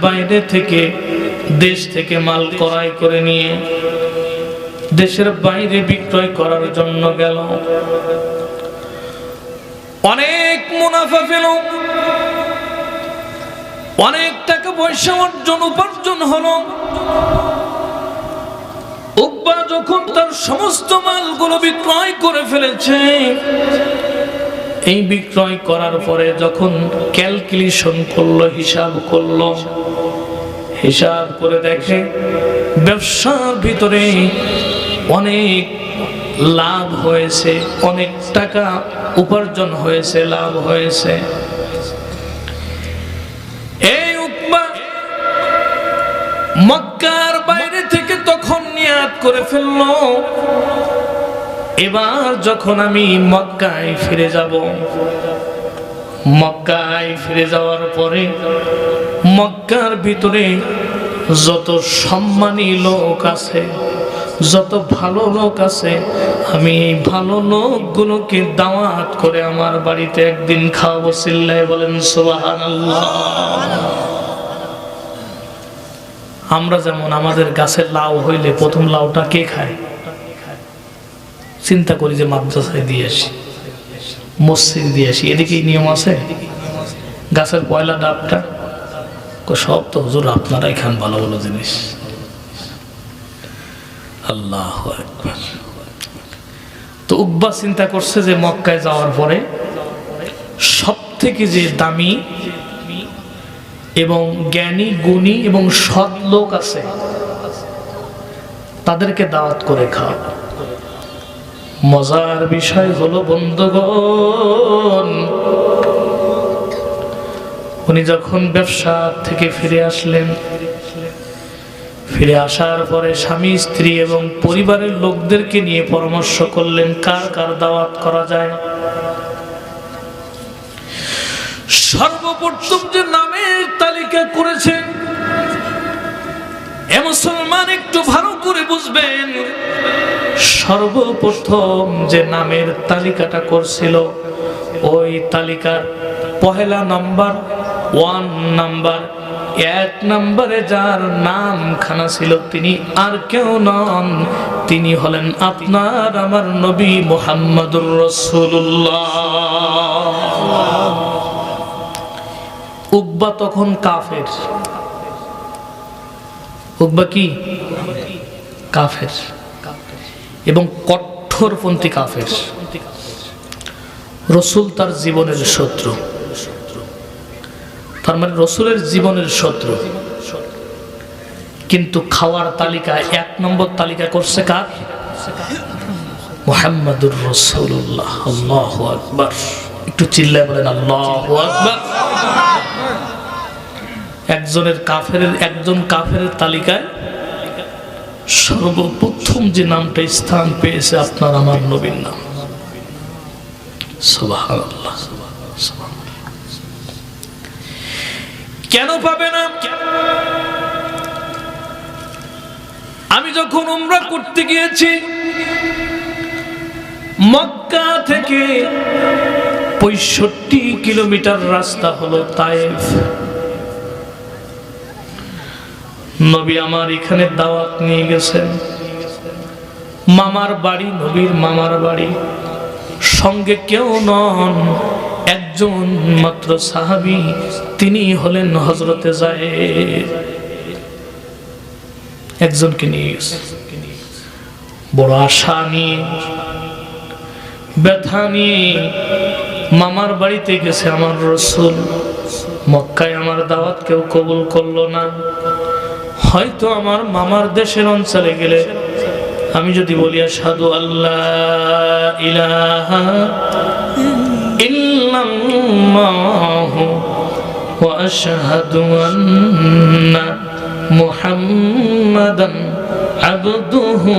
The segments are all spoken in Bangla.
বাইরে থেকে দেশ থেকে মাল ক্রয় করে নিয়ে দেশের বাইরে বিক্রয় করার জন্য গেল। অনেক মুনাফা পেল, অনেক টাকা পয়সা উপার্জন হলো। উকবা যখন তার সমস্ত মালগুলো বিক্রয় করে ফেলেছে, এই বিক্রয় করার পরে যখন ক্যালকুলেশন করলো, হিসাব করলো, হিসাব করে দেখে ব্যবসার ভিতরে অনেক লাভ হয়েছে, অনেক টাকা উপার্জন হয়েছে, লাভ হয়েছে। এই উকবা মক্কার বাইরে থেকে তখন নিয়াত করে ফেললো, এবার যখন আমি মক্কায় ফিরে যাব, মক্কায় ফিরে যাওয়ার পরে মক্কার ভিতরে যত সম্মানী লোক আছে, যত ভালো লোক আছে, আমি এই ভালো লোকগুলোকে দাওয়াত করে আমার বাড়িতে একদিন খাওয়াবো। চিল্লায় বলেন সুবহানাল্লাহ। আমরা যেমন আমাদের গাছের লাউ হইলে প্রথম লাউটা কে খায়? চিন্তা করি যে মাদ্রাসায় দিয়ে আসি, মসজিদ দিয়ে আসি, এদিকেই নিয়ম আছে। গাছের পয়লা ডাবটা সব তো হুজুর আপনারাই খান, ভালো ভালো জিনিস। আল্লাহু আকবার। তো উকবা চিন্তা করছে যে মক্কায় যাওয়ার পরে সব থেকে যে দামি এবং জ্ঞানী, গুণী এবং সৎ লোক আছে তাদেরকে দাওয়াত করে খাওয়াবো। মজার বিষয় হলো বন্ধুগণ, উনি যখন ব্যবসা থেকে ফিরে আসলেন, ফিরে আসার পরে স্বামী, স্ত্রী এবং পরিবারের লোকদেরকে নিয়ে পরামর্শ করলেন কার কার দাওয়াত করা যায়। সর্বপ্রথম যে নামের তালিকা করেছেন, এ মুসলমান একটু ভালো করে বুঝবেন, সর্বপ্রথম যে নামের তালিকাটা করছিল, ওই তালিকার পহেলা নাম্বার, 1 নাম্বার, 1 নম্বরে যার নামখানা ছিল তিনি আর কেউ নন, তিনি হলেন আপনার আমার নবী মুহাম্মদুর রাসূলুল্লাহ। উকবা তখন কাফের। উকবা কি? কাফের এবং কঠোরপন্থী কাফের। রাসূল তার জীবনের শত্রু, তার মানে রাসূলের জীবনের শত্রু। কিন্তু খাওয়ার তালিকায় 1 নম্বর তালিকা করছে কার? মুহাম্মদুর রাসূলুল্লাহ। আল্লাহু আকবার। একটু চিল্লায় বলেন আল্লাহু আকবার। একজন কাফেরের তালিকায় সর্বপ্রথম যে নামটা স্থান পেয়েছে আপনার আমার নবীর নাম। সুবহানাল্লাহ। কেন পাবে না? আমি যখন উমরা করতে গিয়েছি, মক্কা থেকে 65 কিলোমিটার রাস্তা হলো তায়েফ। নবী আমার এখানে দাওয়াত নিয়ে গেছেন। মামার বাড়ি, নবীর মামার বাড়ি, সঙ্গে কেউ নন, একজন মাত্র সাহাবী, তিনি হলেন হযরতে যায়েদ। একজনকে নিয়ে গেছে। বড় আশা নিয়ে, ব্যথা নিয়ে মামার বাড়িতে গেছে আমার রাসূল। মক্কায় আমার দাওয়াত কেউ কবুল করলো না। হয়তো আমার মামার দেশের অঞ্চলে গেলে আমি যদি বলি আশহাদু আল্লাহ ইলাহা ইল্লাল্লাহু ওয়া আশহাদু আন্না মুহাম্মাদান আবদুহু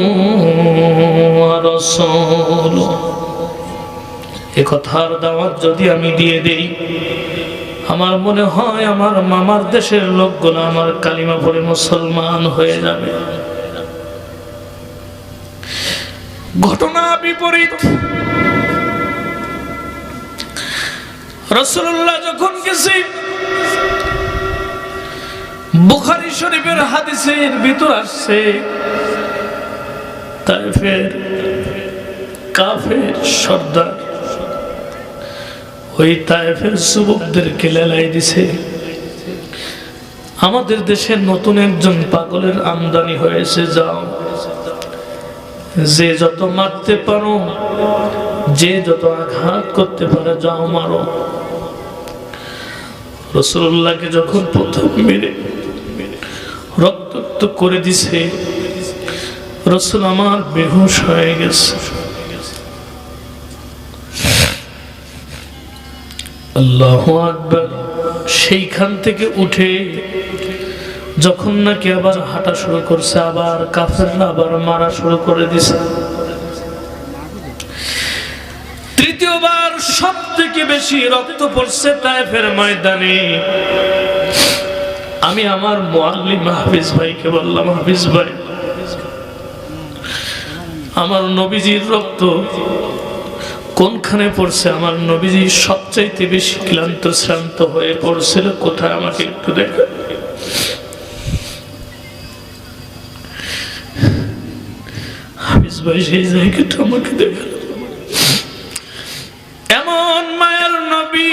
ওয়া রাসূলুহু, এ কথার দাওয়াত যদি আমি দিয়ে দেই, আমার মনে হয় আমার মামার দেশের লোকগুলো আমার কালিমা পড়ে মুসলমান হয়ে যাবে। ঘটনা বিপরীত। রাসূলুল্লাহ যখন গেছে বুখারী শরীফের হাদিসের ভিতর আসছে তায়েফের কাফের সর্দার ওই তায়েফের যুবকদেরকে লেলাই দিছে, আমাদের দেশে নতুন একজন পাগলের আমদানি হয়েছে, যাও যে যত মারতে পারো, যে যত আঘাত করতে পারে যাও মারো। রাসূলুল্লাহকে যখন প্রথম মেরে রক্তাক্ত করে দিছে, রাসূল আমার বেহুশ হয়ে গেছে। আল্লাহু আকবার। সেইখান থেকে উঠে যখন নাকি আবার হাঁটা শুরু করছে, আবার কাফেররা আবার মারা শুরু করে দিছে। তৃতীয়বার সব থেকে বেশি রক্ত পড়ছে তায়েফের ময়দানে। আমি আমার মুআল্লিম হাফিজ ভাইকে বললাম, হাফিজ ভাই, আমার নবীজির রক্ত কোনখানে পড়ছে? আমার নবীজি সবচাইতে বেশি ক্লান্ত শ্রান্ত হয়ে পড়ছিল কোথায়, আমাকে একটু দেখো। হাফিজ ভাই সেই জায়গাটা আমাকে দেখাল। এমন মায়ের নবী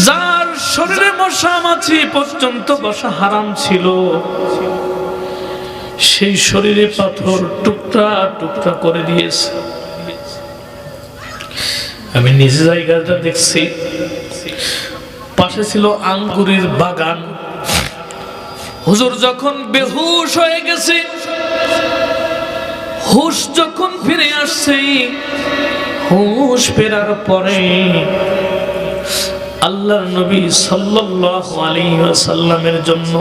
যার শরীরে মশা মাছি পর্যন্ত বসা হারাম ছিল, সেই শরীরে পাথর টুকরা টুকরা করে দিয়েছে। আমি নিজ জায়গাটা দেখছি, পাশে ছিল আঙ্গুরের বাগান। হুজুর যখন বেহুশ হয়ে গেছে, হুশ যখন ফিরে আসছে, হুশ ফেরার পরে আল্লাহর নবী সাল্লাল্লাহু আলাইহি ওয়াসাল্লামের জন্য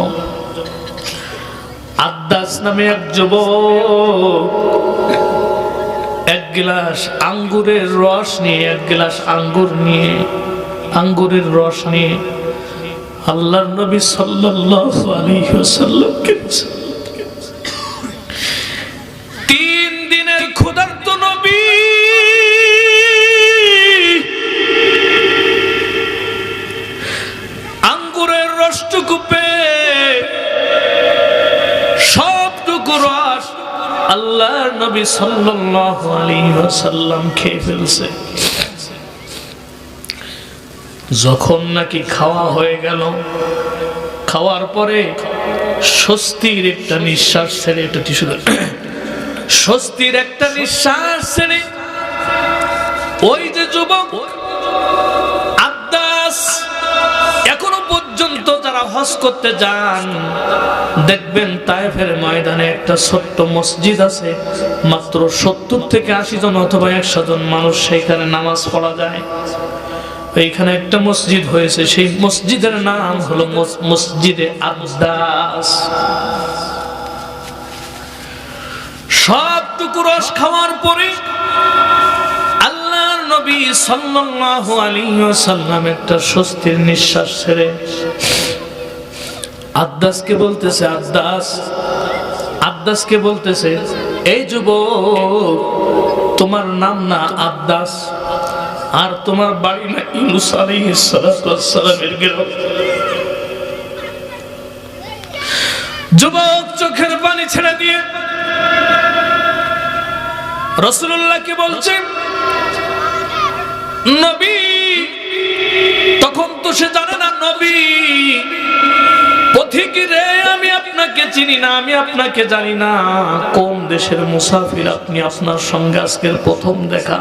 আদ্দাস নামে এক যুবক এক গ্লাস আঙ্গুরের রস নিয়ে, এক গ্লাস আঙ্গুরের রস নিয়ে আল্লাহর নবী সাল্লাল্লাহু আলাইহি ওয়াসাল্লামকে 3 দিনের ক্ষুধার্ত নবী আঙ্গুরের রসটুকু পেয়ে সবটুকু রস আল্লাহর নবী সাল্লাল্লাহু আলাইহি ওয়াসাল্লাম খেয়ে ফেলছে। যখন নাকি খাওয়া হয়ে গেল, খাওয়ার পরে স্বস্তির একটা নিঃশ্বাস ছেড়ে, একটা টিস্যু স্বস্তির একটা নিঃশ্বাস ছেড়ে ওই যে যুবক আদ্দাস, এখনো পর্যন্ত যারা হজ করতে যান দেখবেন তায়েফের ময়দানে একটা ছোট্ট মসজিদ আছে, মাত্র 70 থেকে 80 জন অথবা 100 জন মানুষ সেইখানে নামাজ পড়া যায়। এইখানে একটা মসজিদ হয়েছে, সেই মসজিদের নাম হলো মসজিদে আদ্দাস। সবটুকু রস খাওয়ার পরে আল্লাহর নবী সাল্লাল্লাহু আলাইহি ওয়াসাল্লাম একটা স্বস্তির নিঃশ্বাস ছেড়ে আদ্দাসকে বলতেছে, আদ্দাসকে বলতেছে, এই যুবক, তোমার নাম না আদ্দাস, আর তোমার বাড়ি না ইউনূস আলাইহিস সালাতু ওয়াস সালামের গ্রাম। যুবক চোখের পানি ছেড়ে দিয়ে রাসূলুল্লাহকে বলছে, নবী, তখন তো সে জানে না নবী, পথিক রে, আমি আপনাকে চিনি না, আমি আপনাকে জানি না, কোন দেশের মুসাফির আপনি, আপনার সঙ্গে আজকের প্রথম দেখা,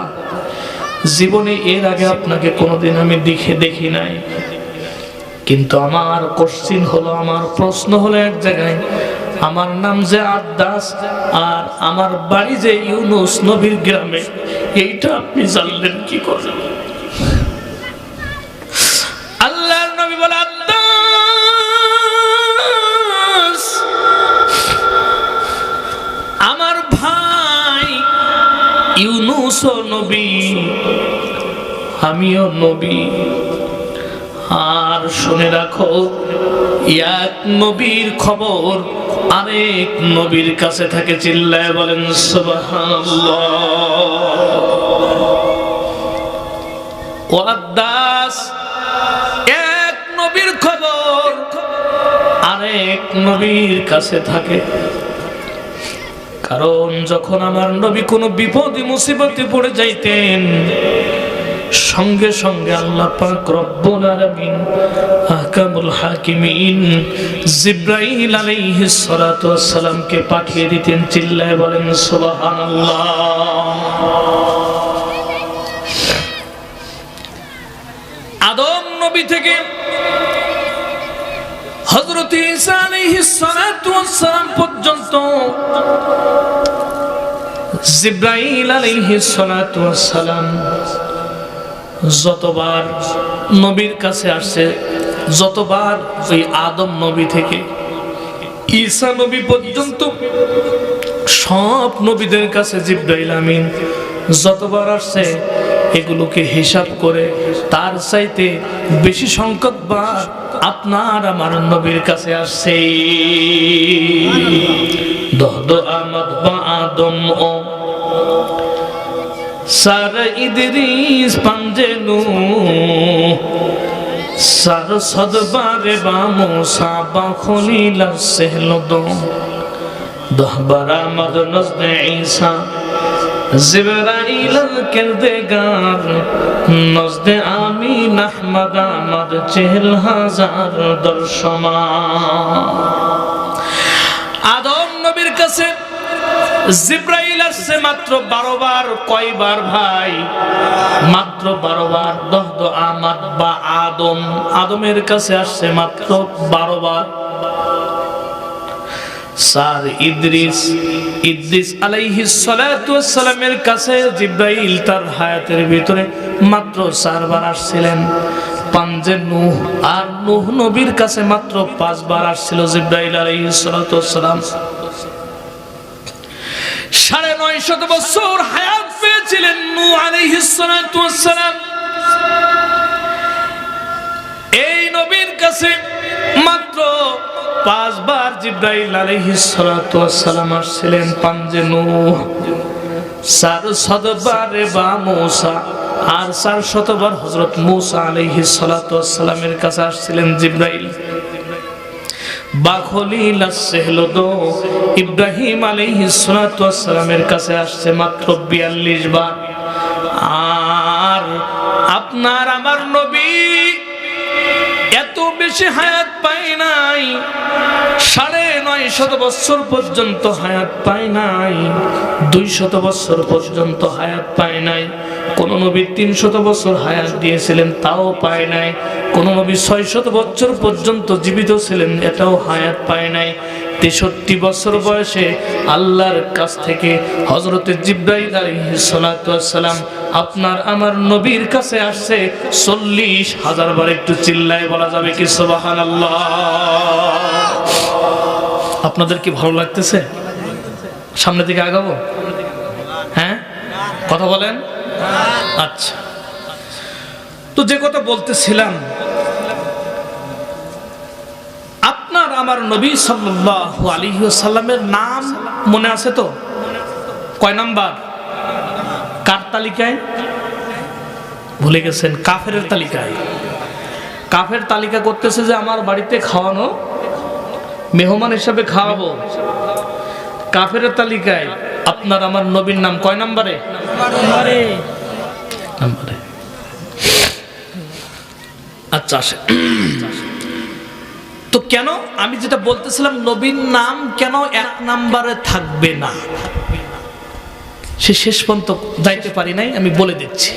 জীবনে এর আগে আপনাকে কোনোদিন আমি দেখি নাই। কিন্তু আমার কোশ্চিন হলো, আমার প্রশ্ন হলো এক জায়গায়, আমার নাম যে আদ্দাস আর আমার বাড়ি যে ইউনূস নবীর গ্রামে, এইটা আপনি জানলেন কি করে? আল্লাহর নবী বলে, আদ্দাস, আমার ভাই ইউনূস নবী, আমিও নবী। আর শুনে রাখো, এক নবীর খবর আরেক নবীর কাছে থাকে। চিল্লায় বলেন সুবহানাল্লাহ। ও আদ্দাস, এক নবীর খবর আরেক নবীর কাছে থাকে। কারণ যখন আমার নবী কোনো বিপদে মুসিবতে পড়ে যাইতেন, সঙ্গে সঙ্গে আল্লাহ পাক রব্বুল আলামিন আহকামুল হাকিমিন জিবরাইল আলাইহিস সালাতু ওয়াস সালামকে পাঠিয়ে দিতেন। চিল্লায় বলেন সুবহানাল্লাহ। আদম নবী থেকে হযরত ঈসা আলাইহিস সালাতু ওয়াস সালাম পর্যন্ত জিবরাইল আলাইহিস সালাতু ওয়াস সালাম যতবার নবীর কাছে আসছে, যতবার ওই আদম নবী থেকে ঈসা নবী পর্যন্ত সব নবীদের কাছে জিবরাইল আমিন যতবার আসছে, এগুলোকে হিসাব করে তার চাইতে বেশি সংখ্যক বার আপনার আমার নবীর কাছে আসছে। দহদ আমদ বা আদম ও সার ইদরিস পাঞ্জেনু সার সদবারে বা মুসা বা খলিলা সেহলদো দহবার আমদ নজদে ঈসা জিবরাইল কেলদেগার নজদে আমিন আহমদ আমদ 4000 দর্শমা। আদম নবীর কাছে জিবরাইল আসছে মাত্র 12 বার। কয়বার ভাই? মাত্র 12 বার। দহদ আমদ বা আদম, আদমের কাছে আসছে মাত্র 12 বার। স্যার ইদ্রিস আলাইহিস সালাতু ওয়াস সালামের কাছে জিবরাইল তার হায়াতের ভিতরে মাত্র 4 বার আসছিলেন। পাঞ্জে নূহ, আর নূহ নবীর কাছে মাত্র 5 বার আসছিল জিবরাইল আলাইহিস সালাতু ওয়াস সালাম। 950 বছর হায়াত পেয়েছিলেন নূহ আলাইহিস সালাতু ওয়াস সালাম। এই নবীর কাছে মাত্র 5 বার জিবরাইল আলাইহিস সালাতু ওয়াস সালাম আসছিলেন। পাঞ্জে নূহ 400 বার বা মুসা, আর 400 বার হযরত মুসা আলাইহিস সালাতু ওয়াস সালামের কাছে আসছিলেন জিবরাইল। বা খলিল সেহলদো ইব্রাহিম আলাইহিস সালাতু ওয়াস সালামের কাছে আসছে মাত্র 42 বার। আর আপনার আমার নবী এত বেশি হায়াত পায় নাই, 950 বছর পর্যন্ত হায়াত পায় নাই, 200 বছর পর্যন্ত হায়াত পায় নাই। কোন নবী 300 বছর হায়াত দিয়েছিলেন, তাও পায় নাই। কোন নবী 600 বছর পর্যন্ত জীবিত ছিলেন, এটাও হায়াত পায় নাই। 63 বছর বয়সে আল্লাহর কাছ থেকে হযরত জিবরাইল আলাইহিস সালাতু ওয়াস সালাম আপনার আমার নবীর কাছে আসছে 40,000 বার। একটু চিল্লায় বলা যাবে কি সুবহানাল্লাহ? আপনাদের কি ভালো লাগতেছে? সামনের দিকে আগাবো? হ্যাঁ, কথা বলেন। আচ্ছা, তো যে কথা বলতেছিলাম, আপনার আমার নবী সাল্লাল্লাহু আলাইহি ওয়াসাল্লামের নাম মনে আছে তো? কয় নাম্বার? কার তালিকায়? ভুলে গেছেন? কাফেরের তালিকায়। কাফের তালিকা করতেছে যে আমার বাড়িতে খাওয়ানো, মেহমান হিসাবে খাওয়াবো। কাফেরের তালিকায় আপনার আমার নবীর নাম কয় নাম্বারে? নাম্বারে। আচ্ছা আসে, তো কেন আমি যেটা বলতেছিলাম, নবীর নাম কেন 1 নাম্বারে থাকবে না, সে শেষ পর্যন্ত যাইতে পারি নাই, আমি বলে দিচ্ছি।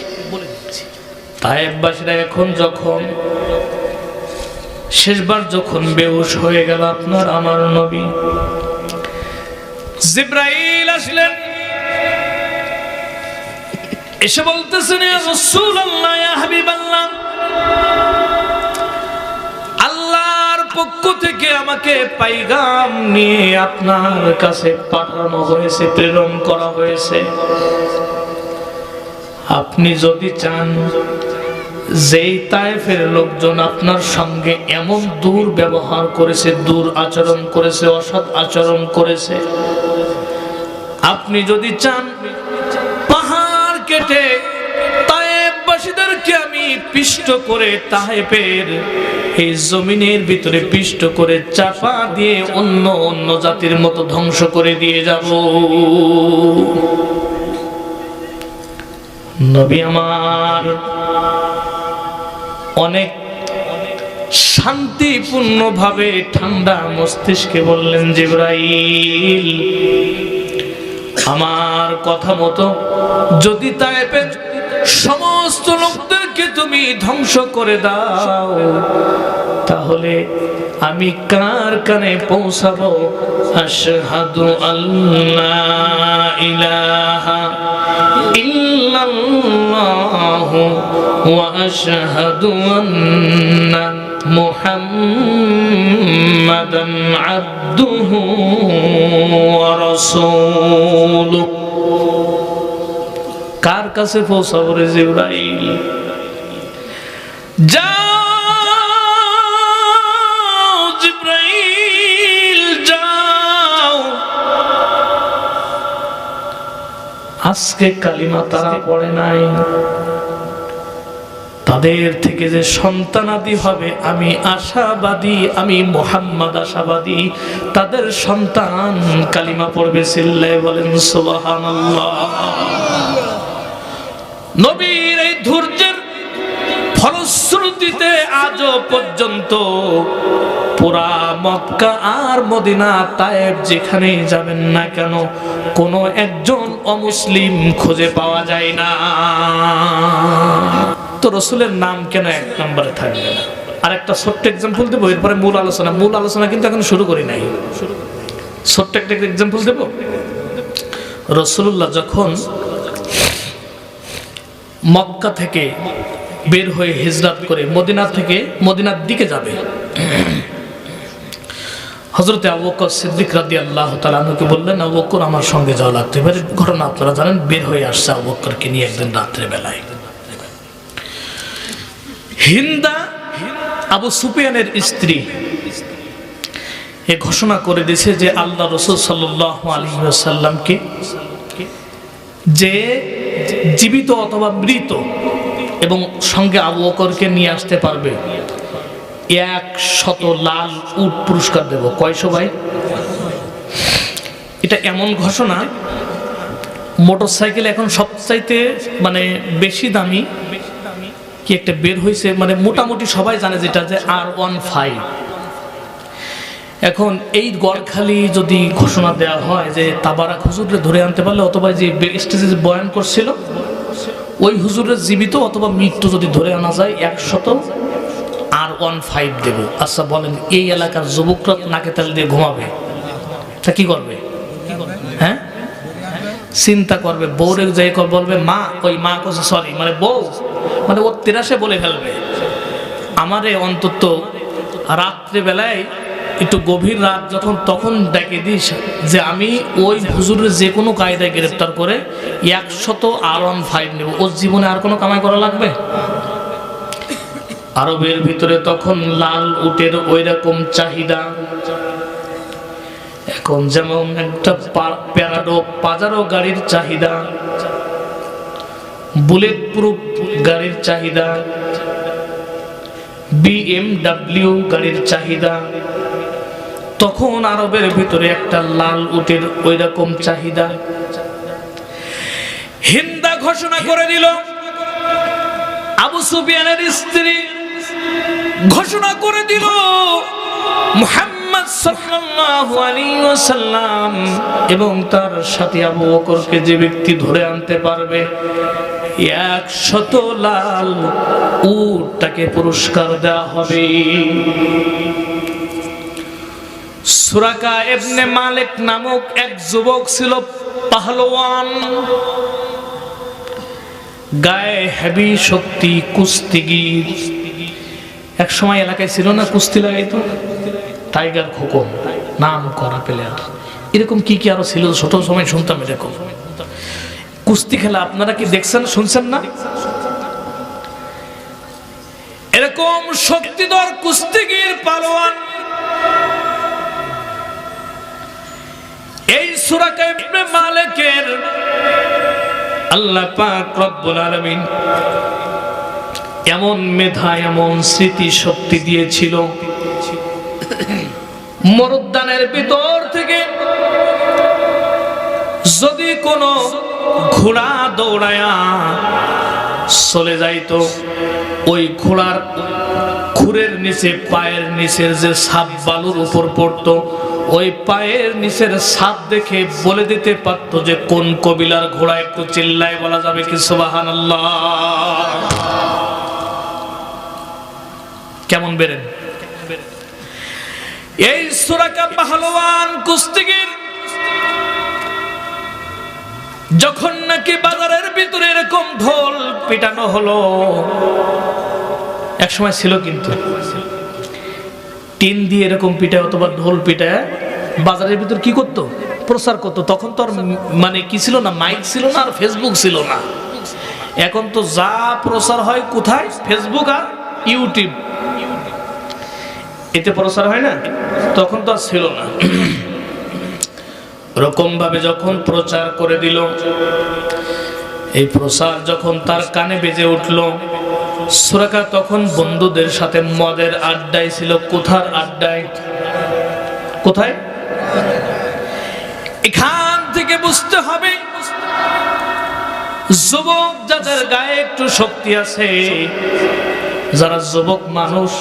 তায়েববাসীরা এখন যখন শেষবার যখন বেহুশ হয়ে গেল আপনার আমার নবী, জিবরাইল আসলেন, এসে বলতেছেন ইয়া রাসূলুল্লাহ, ইয়া হাবিবাল্লাহ, আল্লাহর পক্ষ থেকে আমাকে পাইগাম নিয়ে আপনার কাছে পাঠানো হয়েছে, প্রেরণ করা হয়েছে। আপনি যদি চান, যেই তায়েফের লোকজন আপনার সঙ্গে এমন দুর্ব্যবহার করেছে, দূর আচরণ করেছে, অসৎ আচরণ করেছে, আপনি যদি চান পাহাড় কেটে তায়েফবাসীদেরকে আমি পিষ্ট করে তায়েফের এই জমিনের ভিতরে পিষ্ট করে চাপা দিয়ে অন্য অন্য জাতির মতো ধ্বংস করে দিয়ে যাব। নবী আমার অনেক শান্তিপূর্ণ ভাবে ঠান্ডা মস্তিষ্কে বললেন, জিবরাইল আমার কথা মতো যদি তায়েফের সমস্ত লোকদেরকে তুমি ধ্বংস করে দাও, তাহলে আমি কার কানে পৌঁছাবো? আশহাদু আল্লা ইলাহা ইল্লাল্লাহু ওয়া আশহাদু আন্না মুহাম্মাদান আবদুহু ওয়া রাসূলুহু। কার কাছে পৌঁছাবো রে জিবরাইল? যাও জিবরাইল যাও। আজকে কালিমা তারা পড়ে নাই, তাদের থেকে যে সন্তানাদি হবে আমি আশাবাদী, আমি মুহাম্মদ আশাবাদী, তাদের সন্তান কালিমা পড়বে। চিল্লায়ে বলেন সুবহানাল্লাহ। নবীর এই ধৈর্যের ফলশ্রুতিতে আজও পর্যন্ত পুরা মক্কা আর মদিনা তায়েফ যেখানেই যাবেন না কেন কোনো একজন অমুসলিম খুঁজে পাওয়া যায় না। তো রসুলের নাম কেন এক নম্বরে থাকবে না? আর একটা ছোট্ট এক্সাম্পল দেবো, এরপরে মূল আলোচনা কিন্তু এখন শুরু করি নাই। ছোট্ট একটা এক্সাম্পল দেব। রাসূলুল্লাহ যখন মক্কা থেকে বের হয়ে হিজরত করে মদিনার দিকে যাবে, হযরতে আবু বকর সিদ্দিক রাদিয়াল্লাহু তাআলা আনহুকে বললেন, আবু বকর আমার সঙ্গে যাওয়া লাগতে পারে। ঘটনা আপনারা জানেন, বের হয়ে আসছে আবু বকরকে নিয়ে একদিন রাত্রে বেলায়। হিন্দা আবু সুফিয়ানের স্ত্রী এ ঘোষণা করে দিয়েছে যে আল্লাহ রাসূল সাল্লাল্লাহু আলাইহি ওয়াসাল্লামকে যে জীবিত অথবা মৃত এবং সঙ্গে আবু বকরকে নিয়ে আসতে পারবে 100 লাল উট পুরস্কার দেব। কয়শো ভাই? এটা এমন ঘোষণা, মোটরসাইকেল এখন সবচাইতে মানে বেশি দামি কি একটা বের হয়েছে, মানে মোটামুটি সবাই জানে যেটা, যে R15। এখন এই গড়খালি যদি ঘোষণা দেওয়া হয় যে তাবারাক হুজুরকে ধরে আনতে পারলে, অথবা যে স্টেজে বয়ান করছিল ওই হুজুরের জীবিত অথবা মৃত্যু যদি ধরে আনা যায় 100 R15 দেব। আচ্ছা বলেন, এই এলাকার যুবকরা নাকে তেল দিয়ে ঘুমাবে, তা কি করবে? হ্যাঁ, চিন্তা করবে। বউরে যাই বলবে মা, ওই মা কোসে সরি মানে বউ, মানে ও তেরাসে বলে ফেলবে, আমারে অন্তত রাত্রে বেলায় একটু গভীর রাত যখন তখন ডেকে দিস যে আমি ওই হুজুরের যে কোনো কায়দায় গ্রেফতার করে 100 R15 নেব। ওর জীবনে আর কোনো কামাই করা লাগবে? আরবের ভিতরে তখন লাল উটের ওই রকম চাহিদা। এখন যেমন একটা প্যারাডো পাজারো গাড়ির চাহিদা, বুলেট প্রুফ গাড়ির চাহিদা, BMW গাড়ির চাহিদা, তখন আরবের ভিতরে একটা লাল উটের ওই রকম চাহিদা। হিন্দা ঘোষণা করে দিল, আবু সুফিয়ানের স্ত্রী ঘোষণা করে দিল, মুহাম্মদ সাল্লাল্লাহু আলাইহি ওয়াসাল্লাম এবং তার সাথী আবু বকরকে যে ব্যক্তি ধরে আনতে পারবে 100 লাল উট তাকে পুরস্কার দেওয়া হবে। সুরাকা ইবনে মালিক নামক এক যুবক ছিল, পাহলওয়ান, গায়ে হেভি শক্তি, কুস্তিগির। এক সময় এলাকায় ছিল না কুস্তি লাগাইতো, টাইগার খোকন নাম করা প্লেয়ার। এরকম কি কি আরো ছিল, ছোট সময় শুনতাম এরকম কুস্তি খেলা। আপনারা কি দেখছেন, শুনছেন না? এরকম শক্তিধর কুস্তিগির পালোয়ান এই সুরাকা ইবনে মালিকের আল্লাহ পাক রব্বুল আলামিন এমন মেধা, এমন স্মৃতি শক্তি দিয়েছিল, মরুদ্যানের ভিতর থেকে যদি কোনো ঘোড়া দৌড়ায়া চলে যাইতো, ওই ঘোড়ার খুরের নিচে পায়ের নিচের যে ছাপ বালুর উপর পড়তো, ওই পায়ের নিচের ছাপ দেখে বলে দিতে পারতো যে কোন কবিলার ঘোড়া। একটু চিল্লায় বলা যাবে কি সুবহানাল্লাহ? কেমন বেরেন? এই সুরাকা পাহলওয়ান কুস্তিগির যখন নাকি বাজারের ভিতরে এরকম ঢোল পিটানো হলো, এক সময় ছিল কিন্তু টিন দিয়ে এরকম পিটায় অথবা ঢোল পিটায় বাজারের ভিতর কি করতো? প্রচার করতো। তখন তো আর মানে কি ছিল না, মাইক ছিল না, আর ফেসবুক ছিল না। এখন তো যা প্রচার হয় কোথায়? ফেসবুক আর ইউটিউব, এতে প্রচার হয় না। তখন তো আর ছিল না। এরকম ভাবে যখন প্রচার করে দিল, এই প্রচার যখন তার কানে বেজে উঠলো, সুরাকা তখন বন্ধুদের সাথে মদের আড্ডায় ছিল। কোথার আড্ডায়? কোথায়? এখান থেকে বুঝতে হবে যুবক যাদের গায়ে একটু শক্তি আছে, যারা যুবক মানুষ,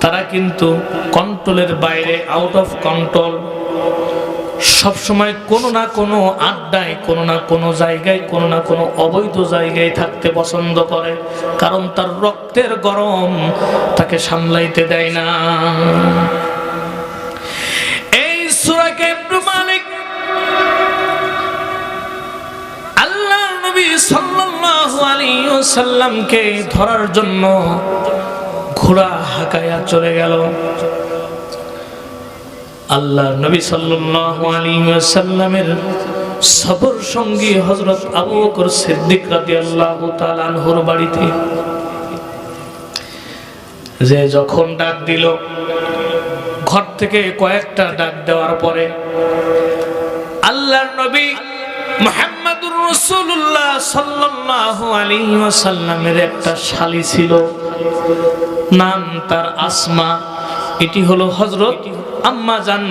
তারা কিন্তু কন্ট্রোলের বাইরে, আউট অফ কন্ট্রোল, সবসময় কোনো না কোনো আড্ডায়, কোনো না কোনো জায়গায়, কোনো না কোনো অবৈধ জায়গায় থাকতে পছন্দ করে। কারণ তার রক্তের গরম তাকে সামলাইতে দেয় না। এই সূরাকে ইবনে মালিক আল্লাহর নবী সাল্লাল্লাহু আলাইহি ওয়াসাল্লামকে ধরার জন্য ঘোড়া হাঁকায়া চলে গেল। আল্লাহর নবী সাল্লাল্লাহু আলাইহি ওয়াসাল্লামের সফর সঙ্গী হযরত আবু বকর সিদ্দিক রাদিয়াল্লাহু তাআলা আনহুর বাড়িতে যে যখন ডাক দিল, ঘর থেকে কয়েকটা ডাক দেওয়ার পরে আল্লাহর নবী মুহাম্মদুর রাসূলুল্লাহ সাল্লাল্লাহু আলাইহি ওয়াসাল্লামের একটা শালী ছিল, নাম তার আসমা। এটি হলো হযরত আম্মা জান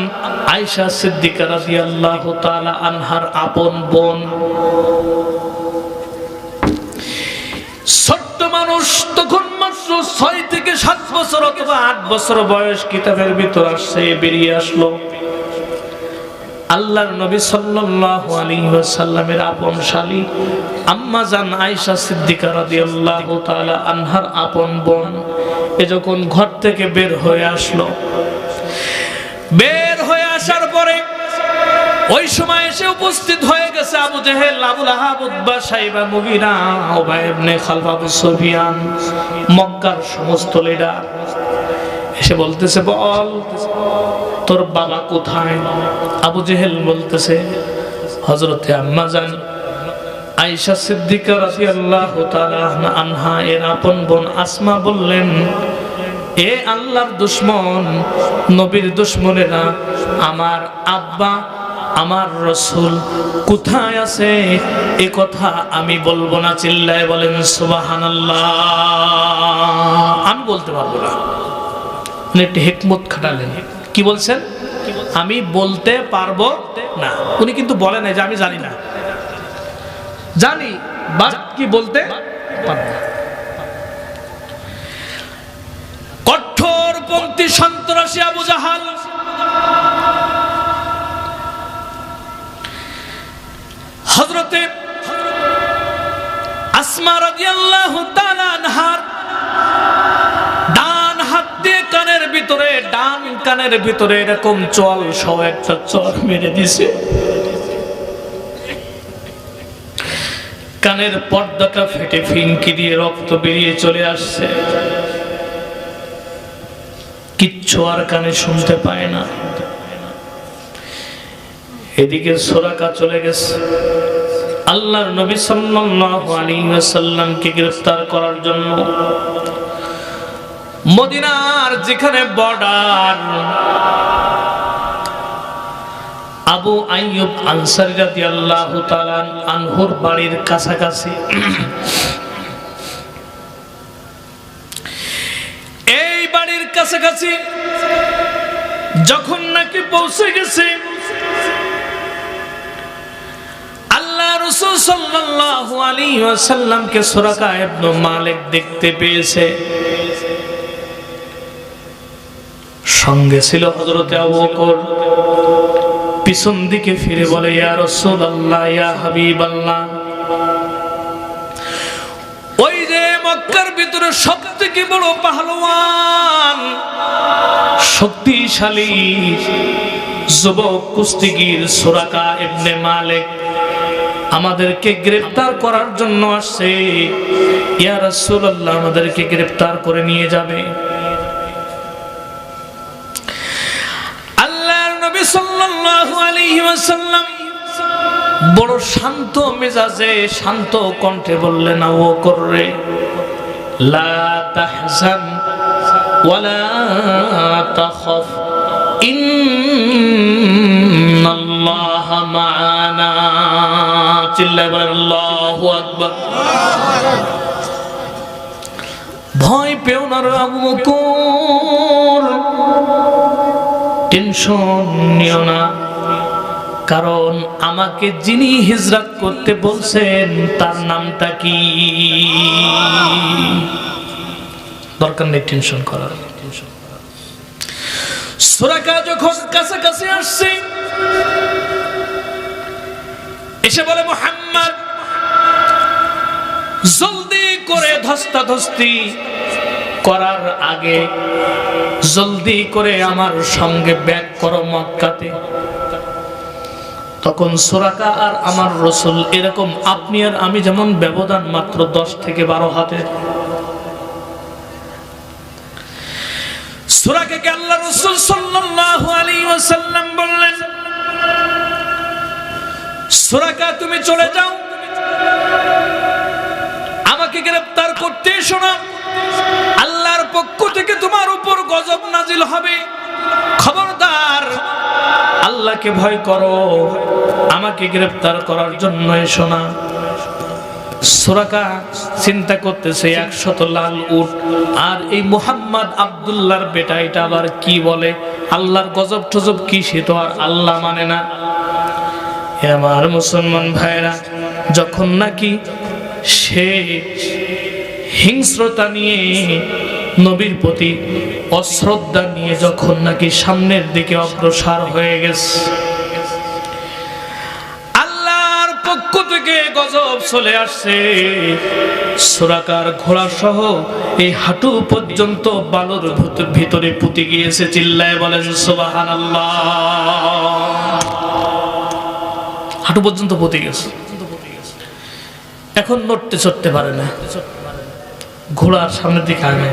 আয়েশা সিদ্দিকা রাদিয়াল্লাহু তাআলা আনহার আপন বোন। ছোট্ট মানুষ, তখন মাত্র 6 থেকে 7 বছর অথবা 8 বছর বয়স, কিতাবের ভিতর আসছে, বেরিয়ে আসলো। আল্লাহর নবী সাল্লাল্লাহু আলাইহি ওয়াসাল্লামের আপন শালী আম্মা জান আয়েশা সিদ্দিকা রাদিয়াল্লাহু তাআলা আনহার আপন বোন। এ যখন ঘর থেকে বের হয়ে আসলো, বের হয়ে আসার পরে ওই সময় এসে উপস্থিত হয়ে গেছে আবু জেহেল, আবু লাহাব, উতবা, শাইবা, মুগীরা, উবাই ইবনে খালফ, আবু সুফিয়ান, মক্কার সমস্ত লিডার এসে বলতেছে, বল তোর বাবা কোথায়? আবু জেহেল বলতেছে, হযরতে আম্মা জান আয়েশা সিদ্দিকা রাদিয়াল্লাহু তাআলা আনহা এর আপন বোন আসমা বললেন, এ আল্লাহর দুশমন, নবীর দুশমনেরা, আমার আব্বা, আমার রাসূল কোথায় আছে এ কথা আমি বলবো না। চিল্লায় বলেন সুবহানাল্লাহ। আমি বলতে পারবো না। একটু হিকমত খাটালেন। কি বলছেন? আমি বলতে পারবো না। উনি কিন্তু বলেন না যে আমি জানি না, জানি, বাট কি বলতে পারবো না। কঠোরপন্থী সন্ত্রাসী আবু জাহাল হযরতে আসমা রাদিয়াল্লাহু তাআলা আনহার ডান হাত দিয়ে কানের ভিতরে, ডান কানের ভিতরে এরকম চল সহ একটা চর মেরে দিছে। কানের পর্দাটা ফেটে ফিনকি দিয়ে রক্ত বেরিয়ে চলে আসছে। কিচ্ছু আর কানে শুনতে পায় না। এদিকে সুরাকা চলে গেছে আল্লাহর নবী সাল্লাল্লাহু আলাইহি ওয়াসাল্লামকে গ্রেফতার করার জন্য। মদিনার যেখানে বর্ডার, আবু আইয়ুব আনসারী রাদিয়াল্লাহু তাআলা আনহুর বাড়ির কাছাকাছি কাছাকাছি যখন নাকি পৌঁছে গেছে, আল্লাহ রাসূল সাল্লাল্লাহু আলাইহি ওয়াসাল্লামকে সুরাকা ইবনে মালিক দেখতে পেয়েছে। সঙ্গে ছিল হযরত আবু বকর। পিছন দিকে ফিরে বলে, ইয়া রাসূলুল্লাহ, ইয়া হাবিবাল্লাহ, ওই যে মক্কার ভিতরে সবথেকে বড় পাহলওয়ান, শক্তিশালী যুবক কুস্তিগীর সুরাকা ইবনে মালিক আমাদেরকে গ্রেফতার করার জন্য আসছে। ইয়া রাসূলুল্লাহ, আমাদেরকে গ্রেফতার করে নিয়ে যাবে। আল্লাহর নবী সাল্লাল্লাহু আলাইহি ওয়াসাল্লাম বড় শান্ত মেজাজে শান্ত কণ্ঠে বললেন, ও কররে, লা তাহজান ওয়ালা তাখাফ, ইন্নাল্লাহা মা'ানা। চিল্লায়ে বলেন আল্লাহু আকবার। ভয় পেও না রে আবু বকর, টেনশন নিও না, কারণ আমাকে যিনি হিজরত করতে বলছেন তার নামটা কি। দরকার নেই টেনশন করার। সুরাকা যখন কাছাকাছি আসছে, এসে বলে, মুহাম্মদ, জলদি করে ধস্তাধস্তি করার আগে জলদি করে আমার সঙ্গে ব্যাক করো মক্কাতে। তখন সুরাকা আর আমার রাসূল এরকম আপনি আর আমি যেমন ব্যবধান মাত্র 10 থেকে 12 হাতের। সুরাকাকে আল্লাহ রাসূল সাল্লাল্লাহু আলাইহি ওয়াসাল্লাম বললেন, সুরাকা তুমি চলে যাও, আমাকে গ্রেফতার করতে এসো না, আল্লাহর পক্ষ থেকে তোমার উপর গজব নাজিল হবে। খবরদার, আল্লাহকে ভয় করো, আমাকে গ্রেফতার করার জন্য এসো না। সুরাকা চিন্তা করতেছে, 100 লাল উট আর এই মুহাম্মদ আব্দুল্লাহর বেটা, এটা আবার কি বলে, আল্লাহর গজব টজব কি সে তো আর আল্লাহ মানে না। আমার মুসলমান ভাইরা, যখন নাকি সে হিংস্রতা নিয়ে, নবীর প্রতি অশ্রদ্ধা নিয়ে যখন নাকি সামনের দিকে অগ্রসর হয়ে গেছে, আল্লাহর পক্ষ থেকে গজব চলে আসছে। সুরাকার ঘোড়া সহ এই হাঁটু পর্যন্ত বালুর ভিতরে পুঁতে গিয়েছে। চিল্লায় বলেন সুবহানাল্লাহ। হাঁটু পর্যন্ত পুঁতে গেছে, এখন নড়তে চড়তে পারে না, ঘোড়ার সামনের দিকে আগে।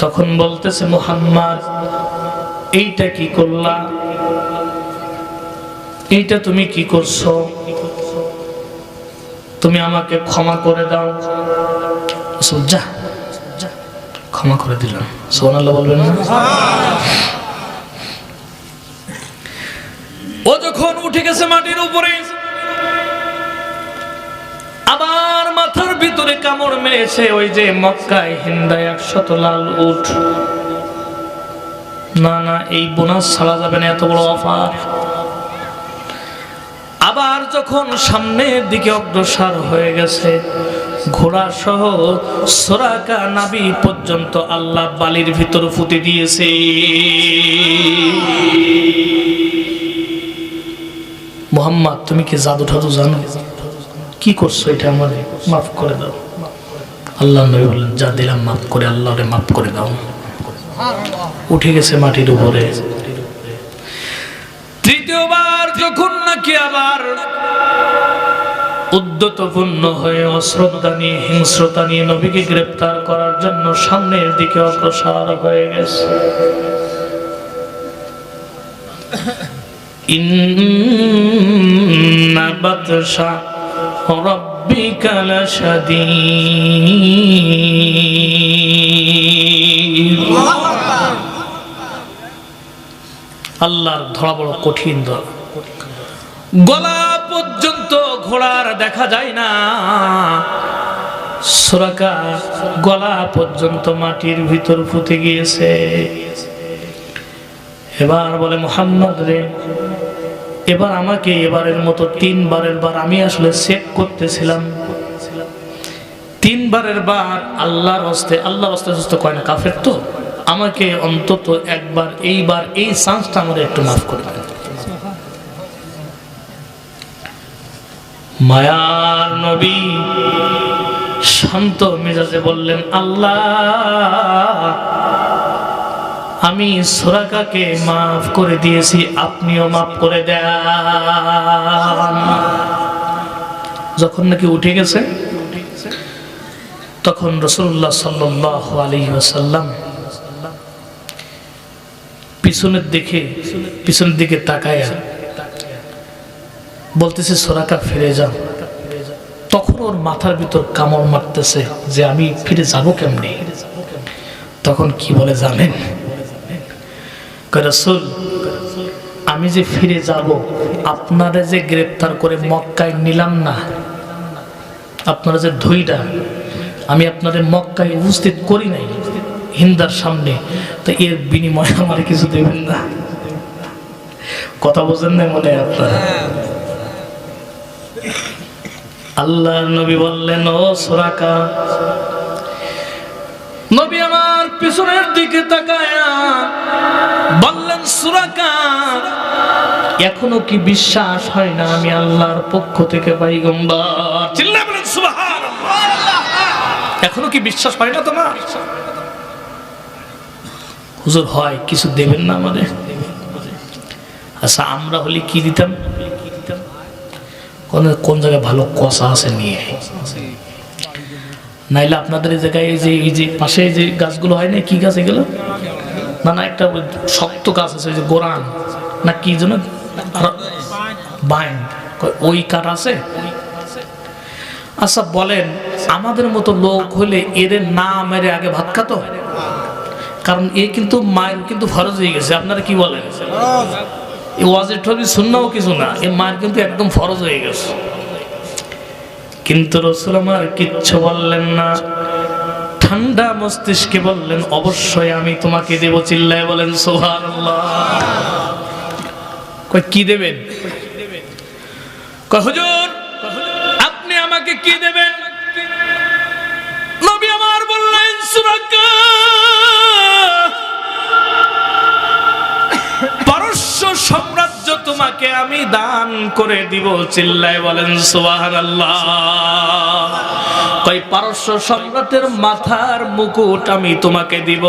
তখন বলতেছে, মুহাম্মদ, এইটা কি করলা, এইটা তুমি কি করছো, তুমি আমাকে ক্ষমা করে দাও। যা, ক্ষমা করে দিলাম। সুবহানাল্লাহ বলবেন না? ও যখন উঠে গেছে মাটির উপরে, আবার মাথার ভিতরে কামড় মেরেছে ওই যে মক্কায় হিন্দায় 100 লাল উট। না না, এই বোনাস ছাড়া যাবে না, এত বড় অফার। আবার যখন সামনের দিকে অগ্রসর হয়ে গেছে, ঘোড়া সহ সুরাকা নাবি পর্যন্ত আল্লাহ বালির ভিতর পুঁতে দিয়েছে। মুহাম্মদ, তুমি কি জাদু ঠাদু জানো? কি করছো, এটা আমাদের মাফ করে দাও। আল্লাহ নবী বললেন, যা দিলাম মাফ করে, আল্লাহরে মাফ করে দাও। উঠে গেছে মাটির উপরে। তৃতীয়বার যখন নাকি আবার উদ্যতপূর্ণ হয়ে অশ্রদ্ধা নিয়ে, হিংস্রতা নিয়ে নবীকে গ্রেফতার করার জন্য সামনের দিকে অগ্রসর হয়ে গেছে, ইন্না বাতশা রাব্বিকা লাশাদীদ। আল্লাহর ধরা বড় কঠিন ধরা। গলা পর্যন্ত ঘোড়ার দেখা যায় না। সুরাকা গলা পর্যন্ত মাটির ভিতর ফুটে গিয়েছে। এবার বলে মুহাম্মদ রে, এবার আমাকে এবারের মতো তিনবারের বার আমি আসলে চেক করতেছিলাম, তিনবারের বার আল্লাহর হস্তে কয় না, কাফের তো, আমাকে অন্তত একবার এইবার এই চান্সটা আমার একটু মাফ করে দেন। মায়ার নবী শান্ত মেজাজে বললেন, আল্লাহ আমি সুরাকাকে মাফ করে দিয়েছি, আপনিও মাফ করে দেন। যখন নাকি উঠে গেছে তখন রাসূলুল্লাহ সাল্লাল্লাহু আলাইহি ওয়াসাল্লাম পিছনের দিকে তাকায়া বলতেছে, সুরাকা ফিরে যাও। তখন ওর মাথার ভিতর কামড় মারতেছে যে আমি ফিরে যাব কেমনে। তখন কি বলে জানেন? রাসূল, আমি যে ফিরে যাব, আপনারা যে গ্রেফতার করে মক্কায় নিলাম না, আপনারা যে ধইরা আমি আপনাদের মক্কায় উপস্থিত করি নাই হিন্দার সামনে, তো এর বিনিময়ে আমার কিছু দেবেন না? কথা বোঝেন না মনে হয় আপনারা? আল্লাহর নবী বললেন, ও সুরাকা, নবী আমার পিছনের দিকে তাকায়া বললেন, সুরাকা এখনো কি বিশ্বাস হয় না আমি আল্লাহর পক্ষ থেকে পয়গম্বর? চিল্লায়ে বলেন সুবহানাল্লাহ। এখনো কি বিশ্বাস হয় না তোমার? হুজুর হয়, কিছু দেবেন না আমাদের? আচ্ছা, আমরা হলে কি দিতাম? কোন জায়গায় ভালো কষা আছে নিয়ে, নাইলে আপনাদের এই জায়গায় এই যে পাশে যে গাছগুলো হয় না, কি গাছ এগুলো? না না, একটা শক্ত গাছ আছে, ওই যে গোরান না কি যেন, বাইন, ওই কাঠ আছে। আচ্ছা বলেন, আমাদের মতো লোক হলে এদের না মেরে আগে ভাত খাতো? কারণ এ কিন্তু মায়ের কিন্তু ফরজ হয়ে গেছে। আপনারা কি বলেন? ওয়াজের ঠবি শুননাও কিছু না, এ মায়ের কিন্তু একদম ফরজ হয়ে গেছে। কিন্তু রাসূল আমার কিচ্ছু বললেন না, ঠান্ডা মস্তিষ্কে বললেন, অবশ্যই আমি তোমাকে দেব। চিল্লায় বলেন সুবহানাল্লাহ। কই কি দেবেন? কই হুজুর আপনি আমাকে কি দেবেন? নবী আমার বললেন, সুরাকা পারস্য সাম্রাজ্য তোমাকে আমি দান করে দিব। চিল্লায় বলেন সুবহানাল্লাহ। কই পারস্য সম্রাটের মাথার মুকুট আমি তোমাকে দিব,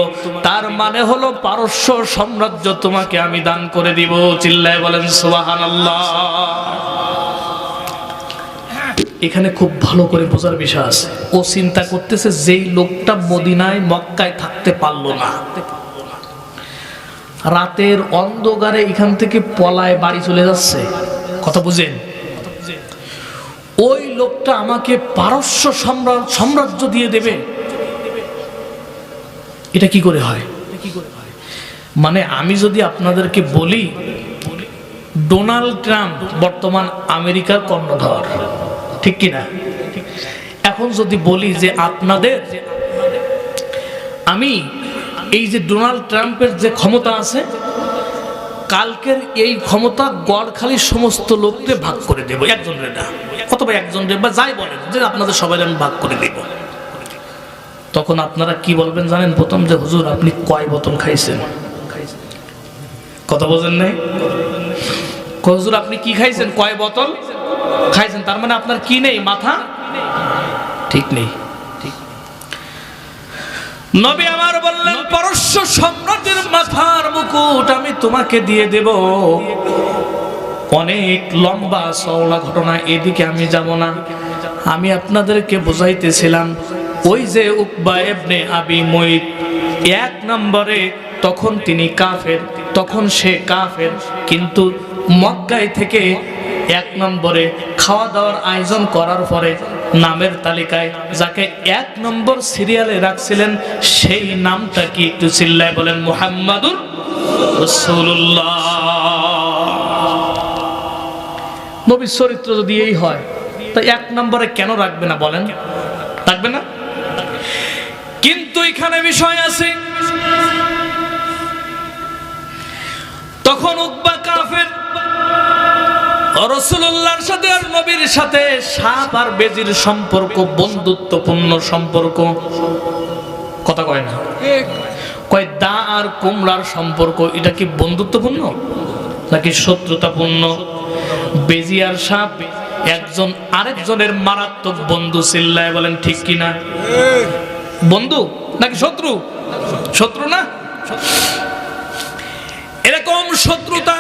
তার মানে হলো পারস্য সাম্রাজ্য তোমাকে আমি দান করে দিব। চিল্লায় বলেন সুবহানাল্লাহ। এখানে খুব ভালো করে বোঝার বিষয় আছে। ও চিন্তা করতেছে যেই লোকটা মদিনায় মক্কায় থাকতে পারলো না, রাতের অন্ধকারে এখান থেকে পলায় বাড়ি চলে যাচ্ছে, কথা বুঝেন, ওই লোকটা আমাকে পারস্য সাম্রাজ্য দিয়ে দেবে, এটা কি করে হয়? মানে আমি যদি আপনাদেরকে বলি, ডোনাল্ড ট্রাম্প বর্তমান আমেরিকার কর্ণধার, ঠিক কিনা? এখন যদি বলি যে আপনাদের আমি এই যে ডোনাল্ড ট্রাম্পের যে ক্ষমতা আছে, কালকের এই ক্ষমতা গড়খালির সমস্ত লোককে ভাগ করে দেব, একজনের না, অথবা একজনের বা যাই বলেন যে আপনাদের সবাই আমি ভাগ করে দেব। তখন আপনারা কি বলবেন জানেন? প্রথম যে হুজুর আপনি কয় বোতল খাইছেন? কথা বোঝেন নাই? হুজুর আপনি কি খাইছেন? কয় বোতল খাইছেন? তার মানে আপনার কি নেই? মাথা ঠিক নেই। নবী আমার বললেন, পারস্য সম্রাটের মাথার মুকুট আমি তোমাকে দিয়ে দেব। অনেক লম্বা চওড়া ঘটনা, এদিকে আমি যাব না। আমি আপনাদেরকে বোঝাইতেছিলাম, ওই যে উকবা ইবনে আবি মুইত এক নম্বরে, তখন তিনি কাফের, তখন সে কাফের, কিন্তু মক্কায় থেকে এক নম্বরে খাওয়া দাওয়ার আয়োজন করার পরে নামের তালিকায় যাকে এক নম্বর সিরিয়ালে রাখছিলেন, সেই নামটা কি একটু চিল্লায় বলেন? মুহাম্মাদুর রাসূলুল্লাহ। নবীর চরিত্র যদি এই হয়, তা এক নম্বরে কেন রাখবে না বলেন? থাকবে না? কিন্তু এখানে বিষয় আছে, তখন উকবা কাফের, রাসূলুল্লাহর সাথে আর নবীর সাথে সাপ আর বেজির সম্পর্ক বন্ধুত্বপূর্ণ সম্পর্ক। কথা কয় না, কয় দা আর কুমড়ার সম্পর্ক, এটা কি বন্ধুত্বপূর্ণ নাকি শত্রুতাপূর্ণ? বেজি আর সাপ একজন আরেকজনের মারাত্মক বন্ধু, চিল্লায় বলেন ঠিক কিনা? বন্ধু নাকি শত্রু? শত্রু না? এরকম শত্রুতা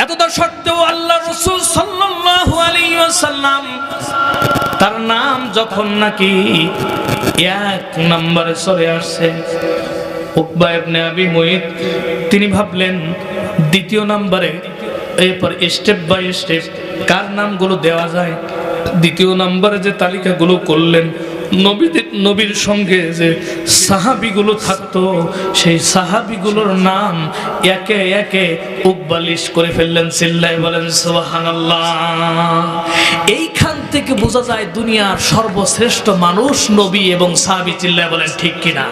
এতটা সত্ত্বেও আল্লাহ রাসূল সাল্লাল্লাহু আলাইহি ওয়াসাল্লাম তার নাম যখন নাকি এক নম্বরে চলে আসছে, উকবা ইবনে আবি মুইত তিনি ভাবলেন দ্বিতীয় নম্বরে এরপর স্টেপ বাই স্টেপ কার নামগুলো দেওয়া যায়। দ্বিতীয় নম্বরে যে তালিকাগুলো করলেন, নবীর সঙ্গে যে সাহাবীগুলো থাকতো সেই সাহাবীগুলোর নাম একে একে উকবা লিস্ট করে ফেললেন। চিল্লায় বলেন সুবহানাল্লাহ। এইখান থেকে বোঝা যায় দুনিয়ার সর্বশ্রেষ্ঠ মানুষ নবী এবং সাহাবী। চিল্লায় বলেন ঠিক কিনা?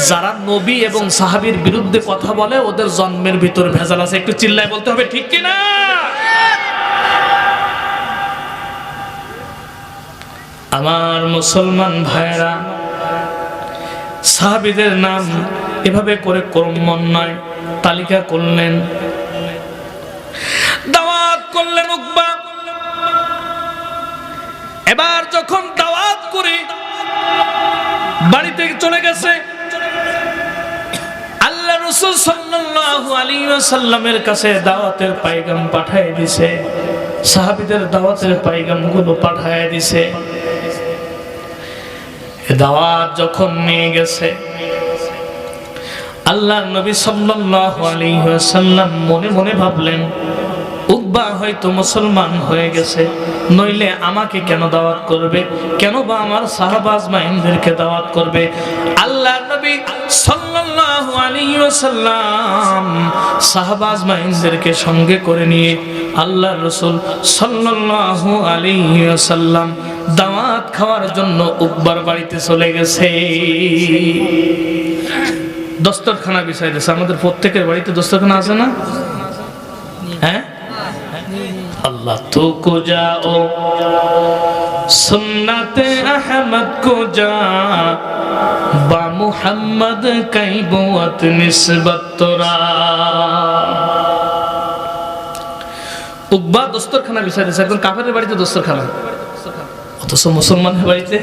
যারা নবী এবং সাহাবীর বিরুদ্ধে কথা বলে ওদের জন্মের ভিতর ভেজাল আছে। একটু চিল্লায় বলতে হবে ঠিক কিনা? আমার মুসলমান ভাইরা, সাহাবীদের নাম এভাবে করে ক্রমান্বয়ে তালিকা করলেন, দাওয়াত করলেন উকবা। এবার যখন দাওয়াত করে বাড়িতে চলে গেছে, আল্লাহ রাসূল সাল্লাল্লাহু আলাইহি ওয়াসাল্লামের কাছে দাওয়াতের পয়গাম পাঠিয়ে দিয়েছে, সাহাবীদের দাওয়াতের পয়গামগুলো পাঠিয়ে দিয়েছে। দাওয়াত যখন নিয়ে গেছে, আল্লাহর নবী সাল্লাল্লাহু আলাইহি ওয়াসাল্লাম মনে মনে ভাবলেন উকবা হয়তো মুসলমান হয়ে গেছে, নইলে আমাকে কেন দাওয়াত করবে, কেন বা আমার সাহাবা আজমাইনদেরকে দাওয়াত করবে। আল্লাহর নবী সাল্লাল্লাহু আলাইহি ওয়াসাল্লাম সাহাবা আজমাইনদেরকে সঙ্গে করে নিয়ে আল্লাহর রাসূল সাল্লাল্লাহু আলাইহি ওয়াসাল্লাম দাওয়াত খাওয়ার জন্য উকবার বাড়িতে চলে গেছে। দস্তরখানা বিছাই দিয়েছে। আমাদের প্রত্যেকের বাড়িতে দস্তরখানা আছে না? হ্যাঁ, अल्लाह तो को जाओ सुन्नते अहमद को जा बा मुहम्मद कई बुअत निस्बत तोरा। উকবা দস্তরখানা বিছাই দিয়েছে, একদম কাফেরের বাড়িতে দস্তরখানা, অথচ মুসলমানের বাড়িতে।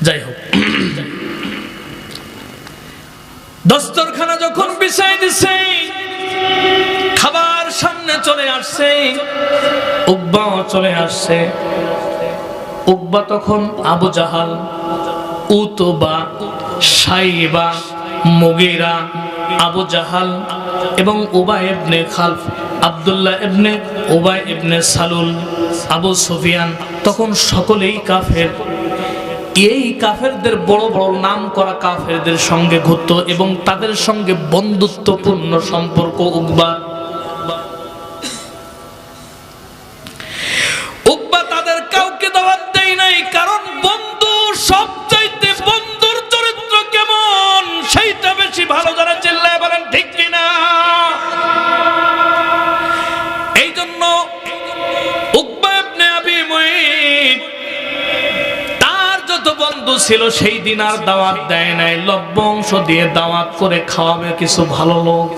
যাই হোক, দস্তরখানা যখন বিছাই দিছে, খাবার সামনে চলে আসছে, উকবাও চলে আসছে। উকবা তখন আবু জাহাল, উতবা, সাইবা, মুগীরা, আবু জাহাল এবং উবাই ইবনে খালফ, আব্দুল্লাহ ইবনে উবাই ইবনে সালুল, আবু সুফিয়ান তখন সকলেই কাফের। এই কাফেরদের বড় বড় নাম করা কাফেরদের সঙ্গে ঘুরত এবং তাদের সঙ্গে বন্ধুত্বপূর্ণ সম্পর্ক উকবা। উকবা তাদের কাউকে দাওয়াত দেয় নাই, কারণ বন্ধু সবচাইতে বন্ধুর চরিত্র কেমন সেইটা বেশি ভালো জানা। চিল্লায় বলেন ঠিক কিনা? এই জন্য উকবা ইবনে আবি মুইত তার যত বন্ধু ছিল সেই দিন আর দাওয়াত দেয় নাই, লভ্য অংশ দিয়ে দাওয়াত করে খাওয়াবে কিছু ভালো লোক।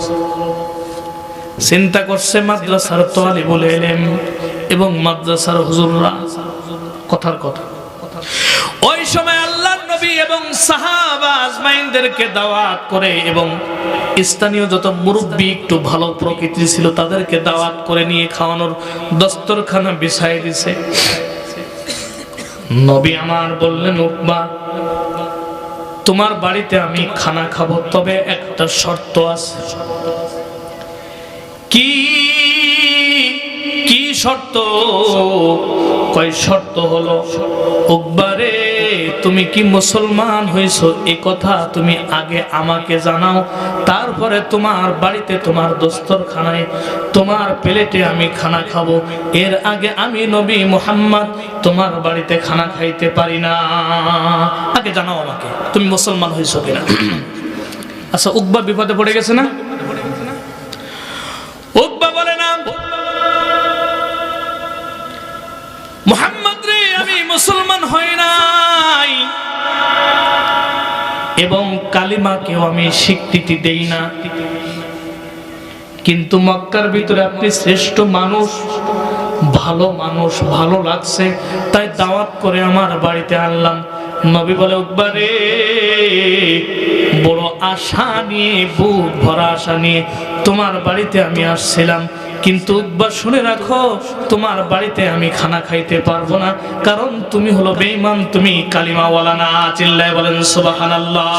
চিন্তা করছে মাদ্রাসার তালিবুল ইলম এবং মাদ্রাসার হুজুররা। কথার কথা, ওই সময় আল্লাহর নবী এবং সাহাবা আজমাইনদেরকে দাওয়াত করে এবং স্থানীয় যত মুরব্বী একটু ভালো প্রকৃতির ছিল তাদেরকে দাওয়াত করে নিয়ে খাওয়ানোর দস্তরখানা বিছাই দিছে। নবী আমার বললেন, উকবা তোমার বাড়িতে আমি খানা খাবো, তবে একটা শর্ত আছে। কি কি শর্ত? কয় শর্ত হলো, উকবারে তুমি কি মুসলমান হয়েছো এই কথা তুমি আগে আমাকে জানাও, তারপরে তোমার বাড়িতে তোমার দস্তরখানায় তোমার প্লেটে আমি খানা খাবো। এর আগে আমি নবী মুহাম্মদ তোমার বাড়িতে খানা খাইতে পারি না। আগে জানাও আমাকে তুমি মুসলমান হয়েছো কিনা। আচ্ছা, উকবা বিপদে পড়ে গেছে না? উকবা বলে না, মুহাম্মদ রে আমি মুসলমান হই নাই এবং কালিমাকেও আমি স্বীকৃতি দেই না, কিন্তু মক্কার ভিতরে আপনি শ্রেষ্ঠ মানুষ, মানুষ ভালো লাগছে তাই দাওয়াত করে আমার বাড়িতে আনলাম। নবী বলে, উকবা রে বড় আশা নিয়ে, বুক ভরা আশা নিয়ে তোমার বাড়িতে আমি আসছিলাম, কিন্তু উকবা শুনে রাখো তোমার বাড়িতে আমি খানা খাইতে পারবো না, কারণ তুমি হলো বেঈমান, তুমি কালিমাওয়ালা না। চিল্লায় বলেন সুবহানাল্লাহ।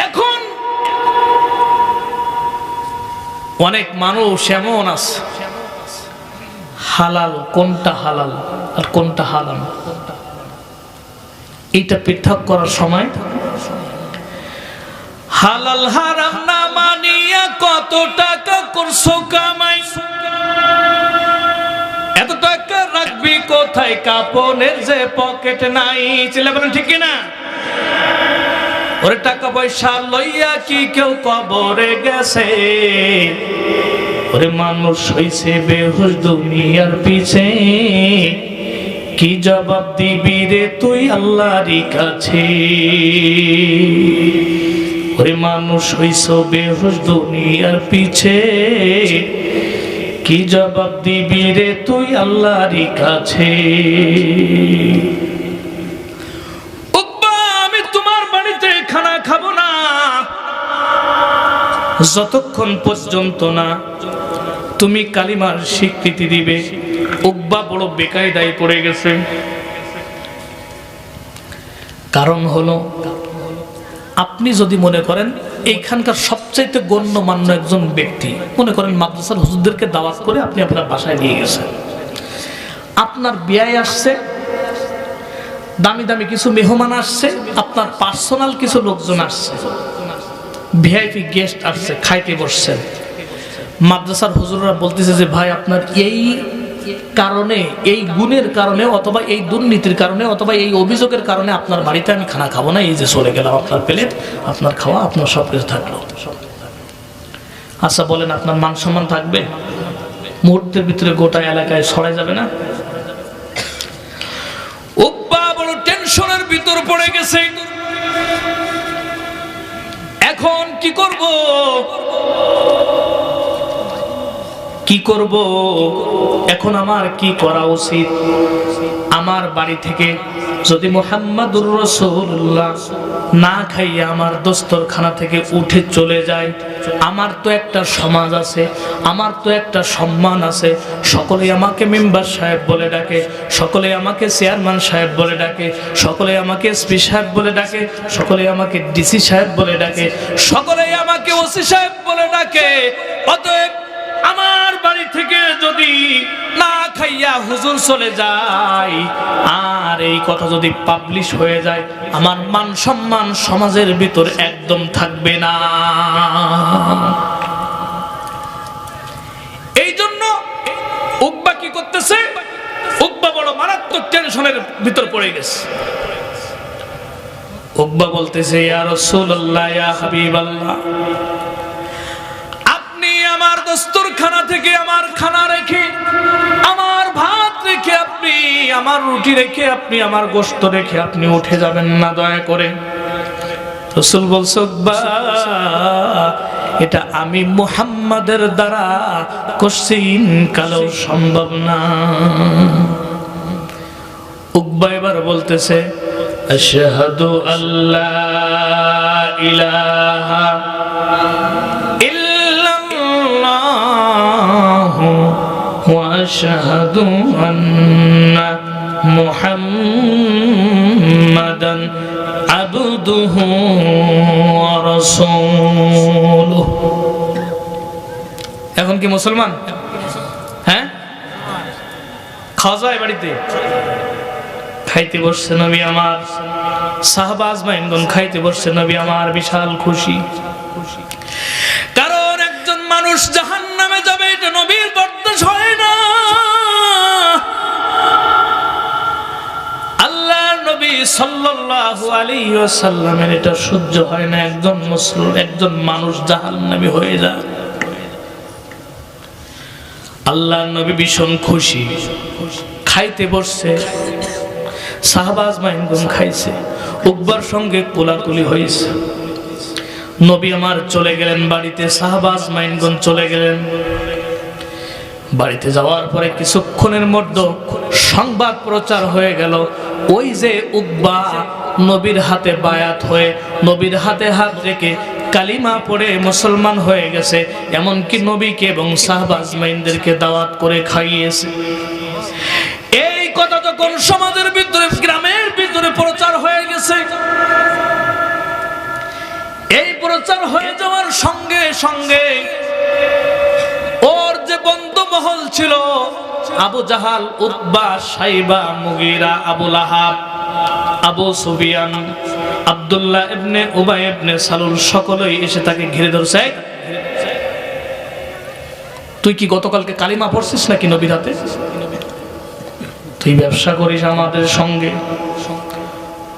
এখন অনেক মানুষ এমন আছে, হালাল কোনটা হালাল আর কোনটা হারাম এটা পৃথক করার সময় হালাল হারাম না মানিয়া কত টাকা করছো কামাই, এত টাকা রাখবি কোথায়, কাপনের যে পকেট নাই। চিল্লা বলেন ঠিক কিনা? ওরে টাকা পয়সা লইয়া কি কেউ কবরে গেছে? ওরে মানুষ হইছে বেহুশ দুনিয়ার পিছে, কি জবাব দিবি রে তুই আল্লাহরই কাছে? ওরে মানুষ হইছ বেহুশ দুনিয়ার পিছে, কি জবাব দিবি রে তুই আল্লাহরই কাছে? উকবা আমি তোমার বাড়িতে খানা খাবো না যতক্ষণ পর্যন্ত না তুমি কালিমার স্বীকৃতি দিবে। উকবা বড় বেকায়দায় পড়ে গেছে। কারণ হলো, আপনি যদি মনে করেন এইখানকার সবচাইতে গণ্যমান্য একজন ব্যক্তি, মনে করেন মাদ্রাসার হুজুরদেরকে দাওয়াত করে আপনি আপনার বাসায় নিয়ে গেছেন, আপনার বিয়ে আসছে, দামি দামি কিছু মেহমান আসছে, আপনার পার্সোনাল কিছু লোকজন আসছে, ভিআইপি গেস্ট আসছে, খাইতে বসছেন। মাদ্রাসার হুজুররা বলতেছে যে ভাই আপনার এই কারণে, এই গুণের কারণে, অথবা এই দুর্নীতির কারণে, অথবা এই অভিযোগের কারণে আপনার বাড়িতে আমি খানা খাবো না, এই যে চলে গেলাম, আপনার প্লেট, আপনার খাওয়া, আপনার সব কিছু থাকলো। আচ্ছা বলেন, আপনার মান সম্মান থাকবে? মুহূর্তের ভিতরে গোটা এলাকায় ছড়াই যাবে না? উকবা বড় টেনশনের ভিতর পড়ে গেছে। এখন কি করব? কি করব? এখন আমার কি করা উচিত? আমার বাড়ি থেকে যদি মুহাম্মাদুর রাসূলুল্লাহ না খাইয়া আমার দস্তরখানা থেকে উঠে চলে যায়, আমার তো একটা সমাজ আছে, আমার তো একটা সম্মান আছে। সকলেই আমাকে মেম্বার সাহেব বলে ডাকে, সকলেই আমাকে চেয়ারম্যান সাহেব বলে ডাকে, সকলেই আমাকে এসপি সাহেব বলে ডাকে, সকলেই আমাকে ডিসি সাহেব বলে ডাকে, সকলেই আমাকে ওসি সাহেব বলে ডাকে। অতএব আমার বাড়ি থেকে যদি না খাইয়া হুজুর চলে যায়, আর এই কথা যদি পাবলিশ হয়ে যায়, আমার মান সম্মান সমাজের ভিতর একদম থাকবে না। এই জন্য উকবা কি করতেছে? উকবা বড় মারাত্মক টেনশনের ভিতর পড়ে গেছে। উকবা বলতেছে, ইয়া রাসূলুল্লাহ, ইয়া হাবিবাল্লাহ, আমার দস্তরখানা থেকে আমার খানা রেখে, আমার ভাত রেখে আপনি, আমার রুটি রেখে আপনি, আমার গোশত রেখে আপনি উঠে যাবেন না দয়া করে। রাসূল বলছে, উকবা এটা আমি মুহাম্মাদের দ্বারা কোশ্চিন কালেও সম্ভব না। উকবা এবার বলতেছে, আশহাদু আল্লা ইলাহা وأشهد أن محمدا عبده ورسوله। এখন কি মুসলমান? হ্যাঁ, খাওয়া যায় বাড়িতে? খাইতে বসছে নবী আমার, সাহাবা আজমাইনগণ খাইতে বসছে নবী আমার, বিশাল খুশি। কারণ একজন মানুষ জাহান্নামে যাবে এটা নবীর বরদাস্ত হয় না। আল্লাহর নবী সাল্লাল্লাহু আলাইহি ওয়াসাল্লামের এটা সহ্য হয় না একজন মানুষ জাহান্নামী হয়ে যায়। আল্লাহর নবী ভীষণ খুশি, খাইতে বসছে, সাহাবা আজমাইনগণ খাইছে, উকবার সঙ্গে কোলাকুলি হয়েছে। নবী আমার চলে গেলেন বাড়িতে, সাহাবা আজমাইনগণ চলে গেলেন বাড়িতে। যাওয়ার পরে কিছুক্ষণের মধ্যে সংবাদ প্রচার হয়ে গেল, ওই যে উকবা নবীর হাতে বায়াত হয়ে, নবীর হাতে হাত রেখে কালিমা পড়ে মুসলমান হয়ে গেছে, এমনকি নবীকে এবং সাহাবা আজমাইনদেরকে দাওয়াত করে খাইয়েছে। এই কথা যখন সমাজের ভিতরে, গ্রামের ভিতরে প্রচার হয়ে গেছে, এই প্রচার হয়ে যাওয়ার সঙ্গে সঙ্গে ওর যে বন্ধু মহল ছিল, আবু জাহাল, উতবা, সাইবা, মুগীরা, আবু লাহাব, আবু সুফিয়ান, আব্দুল্লাহ ইবনে উবাই ইবনে সালুল, সকলেই এসে তাকে ঘিরে ধরছে। তুই কি গতকালকে কালিমা পড়ছিস নাকি নবীর হাতে? তুই ব্যবসা করিস আমাদের সঙ্গে,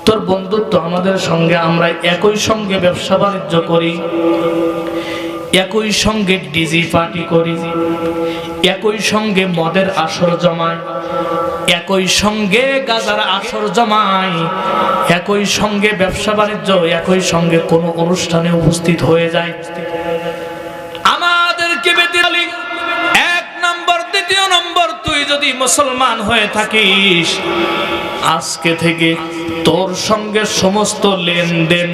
তোর বন্ধুত্ব আমাদের সঙ্গে, আমরা একই সঙ্গে ব্যবসা বাণিজ্য করি, একই সঙ্গে ডিজি পার্টি করি, একই সঙ্গে মদের আসর জমাই, একই সঙ্গে গাজার আসর জমাই, একই সঙ্গে ব্যবসা বাণিজ্য, একই সঙ্গে কোনো অনুষ্ঠানে উপস্থিত হয়ে যায়। আমাদেরকে বেদিয়ালি এক নম্বর, দ্বিতীয় নম্বর, তুই যদি মুসলমান হয়ে থাকিস, আজকে থেকে তোর সঙ্গে সমস্ত লেনদেন,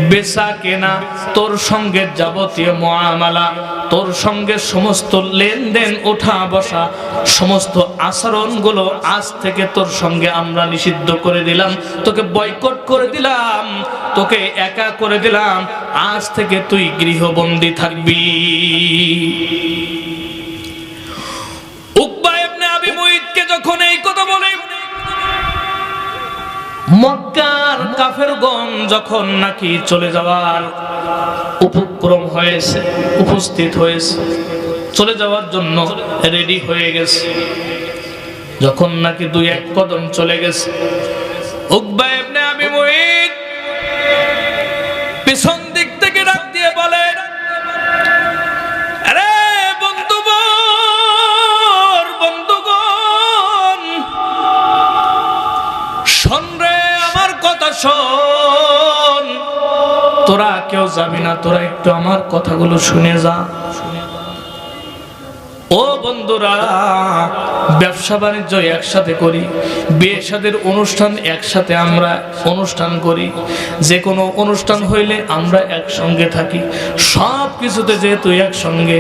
বেচা কেনা, তোর সঙ্গে যাবতীয় মুআমালা, তোর সঙ্গে সমস্ত লেনদেন, ওঠা বসা, সমস্ত আচরণগুলো আজ থেকে তোর সঙ্গে আমরা নিষিদ্ধ করে দিলাম, তোকে বয়কট করে দিলাম, তোকে একা করে দিলাম, আজ থেকে তুই গৃহবন্দী থাকবি। উকবা ইবনে আবি মুইতকে যখন এই কথা বলে, মক্কার কাফেরগণ যখন নাকি চলে যাওয়ার উপক্রম হয়েছে, উপস্থিত হয়েছে, চলে যাওয়ার জন্য রেডি হয়ে গেছে, যখন নাকি দুই এক কদম চলে গেছে, উকবা ইবনে আবি মুইত পিছন দিক থেকে ডাক দিয়ে বলে, আরে বন্ধুগণ, শোন রে, আমার কথা শোন, তোরা কেউ যাবি না, তোরা একটু আমার কথাগুলো শুনে যা। ও বন্ধুরা, ব্যবসা বাণিজ্য একসাথে করি, বিয়ে শাদীর অনুষ্ঠান একসাথে আমরা অনুষ্ঠান করি, যে কোনো অনুষ্ঠান হইলে আমরা একসঙ্গে থাকি, সব কিছুতে যেহেতু একসঙ্গে।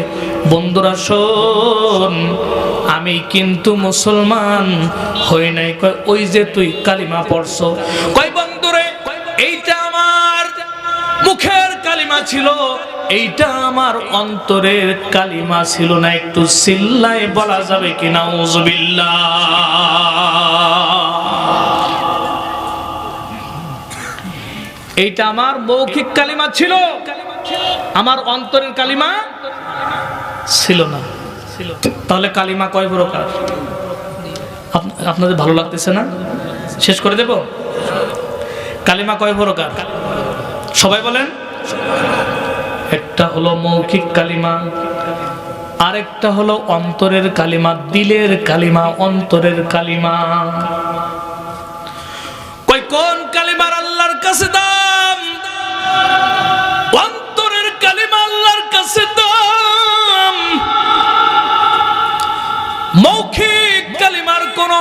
বন্ধুরা শোন, আমি কিন্তু মুসলমান হই নাই। কয়, ওই যে তুই কালিমা পড়ছ। কয়, বন্ধুরে, এইটা আমার মুখের কালিমা ছিল, এইটা আমার অন্তরের কালিমা ছিল না। একটু চিল্লায় বলা যাবে কি নাউজুবিল্লাহ? এইটা আমার মৌখিক কালিমা ছিল, আমার অন্তরের কালিমা ছিল না। তাহলে কালিমা কয় প্রকার? আপনাদের ভালো লাগতেছে না? শেষ করে দেব। কালিমা কয় প্রকার সবাই বলেন? একটা হলো মৌখিক কালিমা, আরেকটা হলো অন্তরের কালিমা, দিলের কালিমা, অন্তরের কালিমা। কই কোন কালিমার আল্লাহর কাছে দাম? অন্তরের কালিমা আল্লাহর কাছে দাম। মৌখিক কালিমার কোনো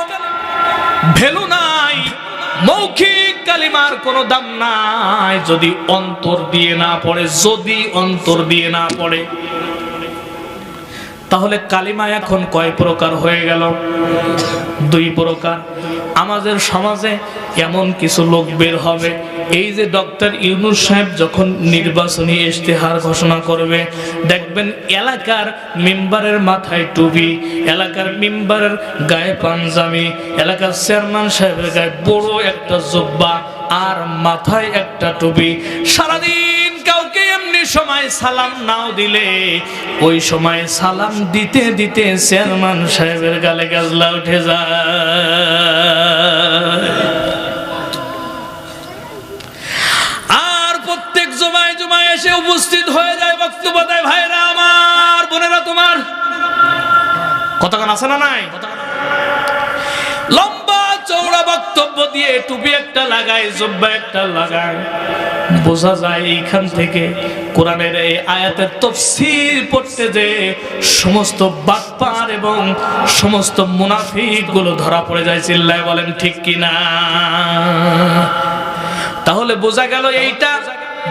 ভ্যালু নাই, মৌখিক কালিমার কোনো দাম নাই যদি অন্তর দিয়ে না পড়ে। যদি অন্তর দিয়ে না পড়ে, তাহলে কালিমা এখন কয় প্রকার হয়ে গেল? দুই প্রকার। আমাদের সমাজে এমন কিছু লোক বের হবে, এই যে ডক্টর ইউনূস সাহেব যখন নির্বাচনী ইশতেহার ঘোষণা করবে, দেখবেন এলাকার মেম্বারের মাথায় টুপি, এলাকার মেম্বারের গায়ে পাঞ্জাবি, এলাকার চেয়ারম্যান সাহেবের গায়ে বড় একটা জুব্বা আর মাথায় একটা টুপি। সারাদিন কাউকে এমনি সময় সালাম নাও দিলে ওই সময় সালাম দিতে দিতে চেয়ারম্যান সাহেবের গালে গাজলা উঠে যায়। আর প্রত্যেক জুমায় জুমায় এসে উপস্থিত হয়ে যায়, বক্তব্য দেয়। ভাইরা আমার, বোনেরা তোমার, কতক্ষণ আছে না নাই? লম্বা চওড়া বক্তব্য দিয়ে টুপি একটা লাগায়, জুব্বা একটা লাগায়, বোঝা যায় এইখান থেকে কোরআনের এই আয়াতের তাফসীর পড়তে যে সমস্ত বাটপার এবং সমস্ত মুনাফিক গুলো ধরা পড়ে যায়। চিল্লায় বলেন ঠিক কিনা? তাহলে বোঝা গেল এইটা,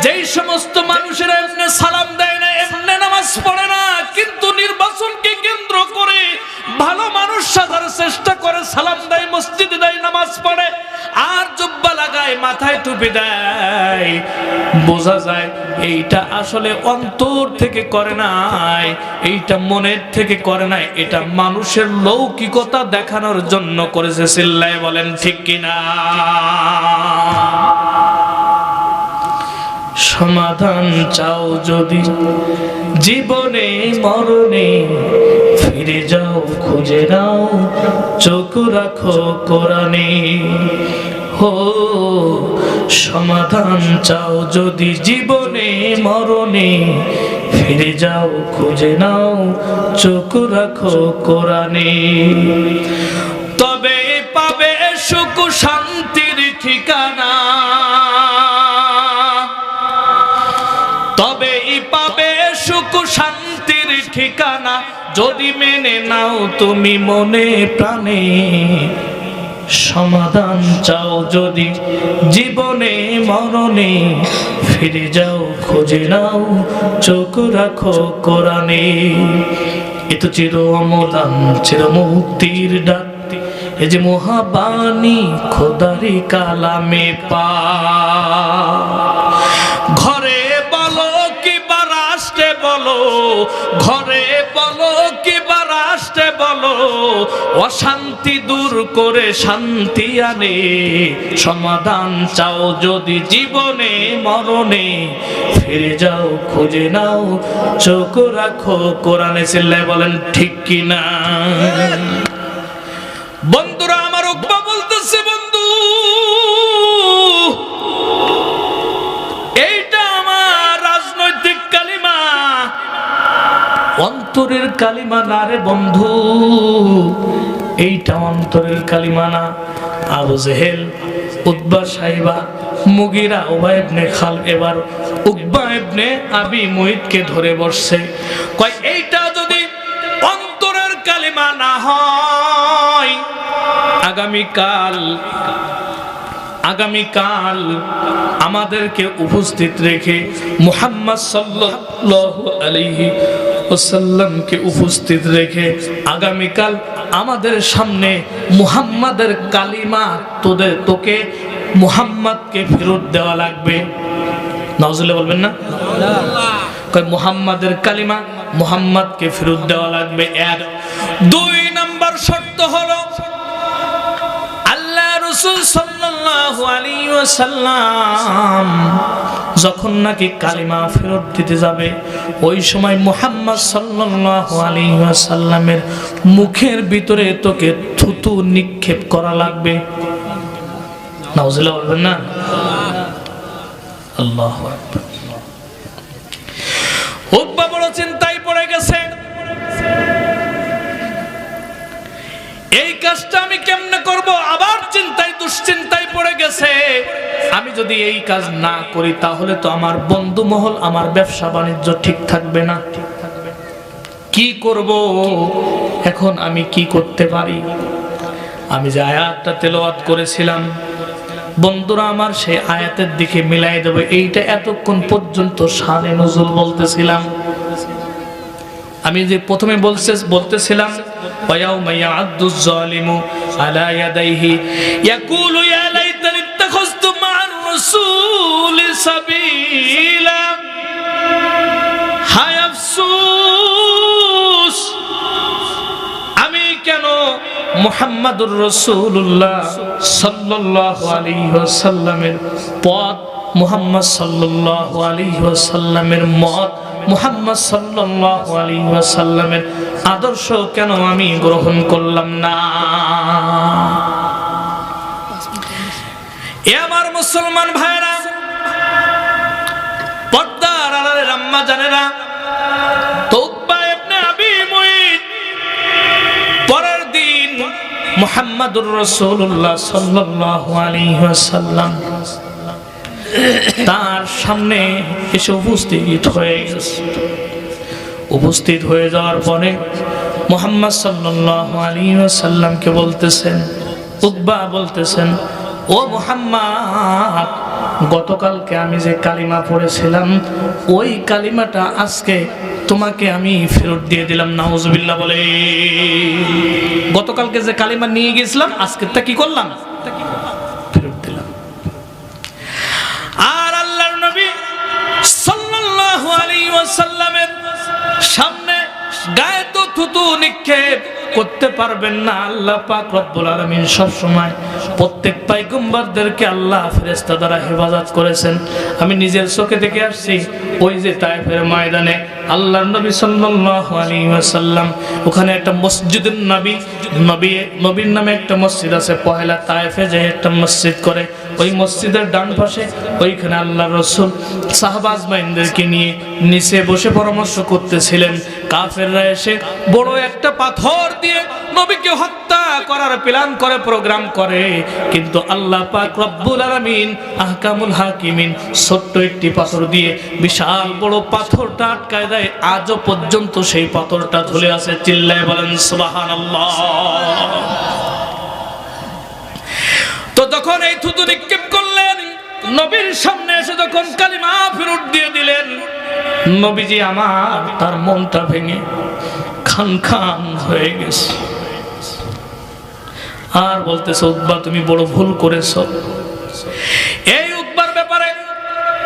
যেই সমস্ত মানুষেরা এমনি সালাম দেয় না, এমনি নামাজ পড়ে না, কিন্তু নির্বাচনকে কেন্দ্র করে ভালো মানুষ সাজার চেষ্টা করে, সালাম দেয়, মসজিদে দেয়, নামাজ পড়ে, আর জুব্বা লাগায়, মাথায় টুপি দেয়, বোঝা যায় এইটা আসলে অন্তর থেকে করে নাই, এইটা মনের থেকে করে নাই, এটা মানুষের লৌকিকতা দেখানোর জন্য করেছে। চিল্লায় বলেন ঠিক কিনা? সমাধান চাও যদি জীবনে মরণে, ফিরে যাও খুঁজে নাও, চোখ রাখো কোরআনে। হো সমাধান চাও যদি জীবনে মরণে, ফিরে যাও খুঁজে নাও, চোখ রাখো কোরআনে। তবে পাবে সুখ শান্তির ঠিকানা, তবেই পাবে সুখ শান্তির ঠিকানা, যদি মেনে নাও তুমি মনে প্রাণে। সমাধান চাও যদি জীবনে মরণে, ফিরে যাও খুঁজে নাও, চোখ রাখো কোরআনে। এ তো চির অমলান চির মুক্তির ডাক, এ যে মহাবাণী খোদারি কালামে পা। ঘরে বলো কিবা রাষ্ট্রে বলো, ঘরে বলো কিবা রাষ্ট্রে বলো, অশান্তি দূর করে শান্তি আনে। সমাধান চাও যদি জীবনে মরণে, ফিরে যাও খুঁজে নাও, চোখ রাখো কোরআনে। চিল্লায় বলেন ঠিক কিনা? বন্ধুরা আমার, উকবা বলতেছে, বন্ধু এইটা আমার রাজনৈতিক কালিমা, অন্তরের কালিমা না রে বন্ধু, এইটা অন্তরের কালিমা না। আবু জেহেল, উতবা, সাইবা, মুগিরা, উবাই ইবনে খাল এবার উকবা ইবনে আবি মুইতকে ধরে বসছে, কয় এইটা যদি অন্তরের কালিমা না হয়, আগামীকাল আমাদেরকে উপস্থিত রেখে মুহাম্মদ সাল্লাল্লাহু আলাইহি ওয়াসাল্লামকে উপস্থিত রেখে আগামীকাল আমাদের সামনে মুহাম্মাদের কালিমা, তোকে মুহাম্মাদকে ফেরত দেওয়া লাগবে। নাউজুবিল্লাহ বলবেন না? কয় মুহাম্মাদের কালিমা মুহাম্মাদকে ফেরত দেওয়া লাগবে। এক। দুই নাম্বার শর্ত হলো আল্লাহ রাসূল সাল্লাল্লাহু আলাইহি ওয়াসাল্লাম যখন নাকি কালিমা ফেরত দিতে যাবে, ওই সময় মুহাম্মদ সাল্লাল্লাহু আলাইহি ওয়াসাল্লামের মুখের ভিতরে তোকে থুতু নিক্ষেপ করা লাগবে। নাউজুবিল্লাহ বলবেন না? আল্লাহু আকবার। উকবা বড় চিন্তায় পড়ে গেছে, এই কাজটা আমি কেমনে করব? আবার চিন্তায় দুশ্চিন্তায় পড়ে গেছে, আমি যদি এই কাজ না করি তাহলে তো আমার বন্ধু মহল, আমার ব্যবসা বাণিজ্য ঠিক থাকবে না। কি করব এখন? আমি কি করতে পারি? আমি যে আয়াতটা তেলাওয়াত করেছিলাম, বন্ধুরা আমার, সেই আয়াতের দিকে মিলাই দেব। এইটা এতক্ষণ পর্যন্ত শানে নুজুল বলতেছিলাম। আমি যে প্রথমে বলতেছিলাম ওয়ায়াউমা ইয়া'আদ্দুজ জালিমু আলা ইয়াদাইহি ইয়াকুলু ইয়া লাইতানি ইত্তাখাযতু মা'আর রাসূল মুহাম্মাদুর রাসূলুল্লাহ সাল্লাল্লাহু আলাইহি ওয়াসাল্লামের পথ, মুহাম্মদ সাল্লাল্লাহু আলাইহি ওয়াসাল্লামের মত, মুহাম্মদ সাল্লাল্লাহু আলাইহি ওয়াসাল্লামের আদর্শ কেন আমি গ্রহণ করলাম না? এ আমার মুসলমান ভাইরা, পর্দার আড়ালের আম্মা জানেরা, উকবা ইবনে আবি মুঈত পরের দিন মুহাম্মাদুর রাসূলুল্লাহ সাল্লাল্লাহু আলাইহি ওয়াসাল্লাম তার সামনে এসে উপস্থিত হয়ে গেছে। উপস্থিত হয়ে যাওয়ার পরে মুহাম্মদ সাল্লাল্লাহু আলাইহি ওয়াসাল্লামকে বলতেছেন, উকবা বলতেছেন, ও মুহাম্মদ, গতকালকে আমি যে কালিমা পড়েছিলাম ওই কালিমাটা আজকে তোমাকে আমি ফেরত দিয়ে দিলাম। নাউজুবিল্লাহ বলে। গতকালকে যে কালিমা নিয়ে গেছিলাম আজকেরটা কি করলাম? ফেরত দিলাম। আর আল্লাহর নবী সাল্লাল্লাহু আলাইহি ওয়াসাল্লামের সামনে গায়ে তো থুতু নিক্ষেপ করতে পারবেন না। আল্লাহ পাক রব্বুল আলামিন সব সময় প্রত্যেক পয়গম্বরদেরকে আল্লাহ ফেরেশতা দ্বারা হেফাজত করেছেন। আমি নিজের চোখে দেখে আসছি, ওই যে তায়েফের ময়দানে আল্লাহর নবী সাল্লাল্লাহু আলাইহি ওয়াসাল্লাম, ওখানে একটা মসজিদুন নবী, নবীর নামে একটা মসজিদ আছে, পহেলা তায়েফে যে একটা মসজিদ করে, ওই মসজিদের ডান পাশে ওইখানে আল্লাহর রাসূল সাহাবা আজমাইনদেরকে নিয়ে নিচে বসে পরামর্শ করতেছিলেন। কাফেররা এসে বড় একটা পাথর দিয়ে নবীকে হত্যা করার প্ল্যান করে, প্রোগ্রাম করে, কিন্তু আল্লাহ পাক রব্বুল আলামিন আহকামুল হাকিমিন ছোট্ট একটি পাথর দিয়ে বিশাল বড় পাথরটা আটকায় দেয়। আজও পর্যন্ত সেই পাথরটা ঝুলে আছে। চিল্লায় বলেন সুবহানাল্লাহ। তো যখন এই থুতু নিক্ষেপ করলেন, নবীর সামনে এসে যখন কালিমা ফেরত দিয়ে দিলেন, নবীজি আমার তার মনটা ভেঙে খান খান হয়ে গেছে। আর বলতেছে, উকবা তুমি বড় ভুল করেছো। এই উকবার ব্যাপারে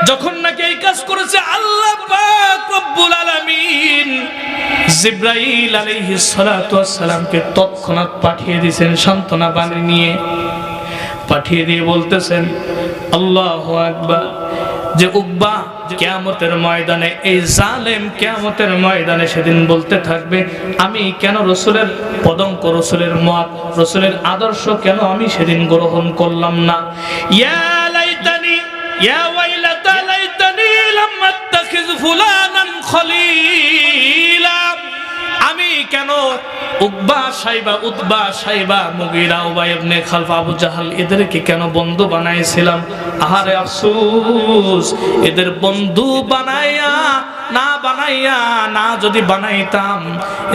যখন নাকি এই কাজ করেছে, আল্লাহ পাক রব্বুল আলামিন জিবরাইল আলাইহিস সালাতু ওয়াস সালামকে তৎক্ষণাৎ পাঠিয়ে দিয়েছেন সান্ত্বনা বাণী নিয়ে। পাঠিয়ে দিয়ে বলতেছেন, আল্লাহু আকবার, যে উকবা কিয়ামতের ময়দানে, এই জালেম কিয়ামতের ময়দানে সেদিন বলতে থাকবে, আমি কেন রাসূলের পদঙ্ক, রাসূলের মত, রাসূলের আদর্শ কেন আমি সেদিন গ্রহণ করলাম না। ইয়া লাইতানি ইয়া ওয়াইলাতা লাইতানি লাম আত্তাখিয ফুলানান খলিলা, আমি কেন উকবা সাইবা মুগীরা, উবাই ইবনে খালফ, আবু জাহল এদেরকে কেন বন্ধু বানাইছিলাম। আহারে আফসোস, এদের বন্ধু বানাইয়া না যদি বানাইতাম,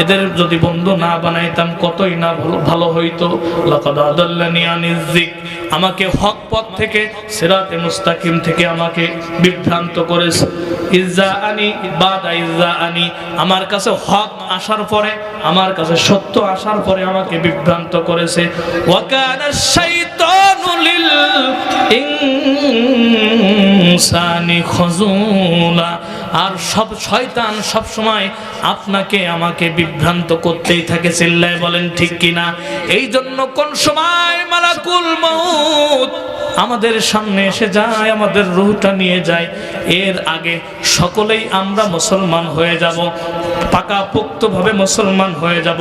এদের যদি বন্ধু না বানাইতাম কতই না ভালো হইতো। লাকাদ আদাল্লানি আনিজ যিকর, আমাকে হক পথ থেকে, সিরাতে মুস্তাকিম থেকে আমাকে বিভ্রান্ত করেছে। ইজ্জাআনি বাদা ইজ্জাআনি, আমার কাছে হক আসার পরে, আমার কাছে সত্য আসার পরে আমাকে বিভ্রান্ত করেছে। ওয়া কানা শাইতানু লিল ইনসানি খাযুলা, আর সব শয়তান সব সময় আপনাকে আমাকে বিভ্রান্ত করতেই থাকে। চিল্লায় বলেন ঠিক কিনা? এই জন্য কোন সময় মালাকুল মউত আমাদের সামনে এসে যায়, আমাদের রূহটা নিয়ে যায়, এর আগে সকলেই আমরা মুসলমান হয়ে যাব, পাকাপোক্তভাবে মুসলমান হয়ে যাব।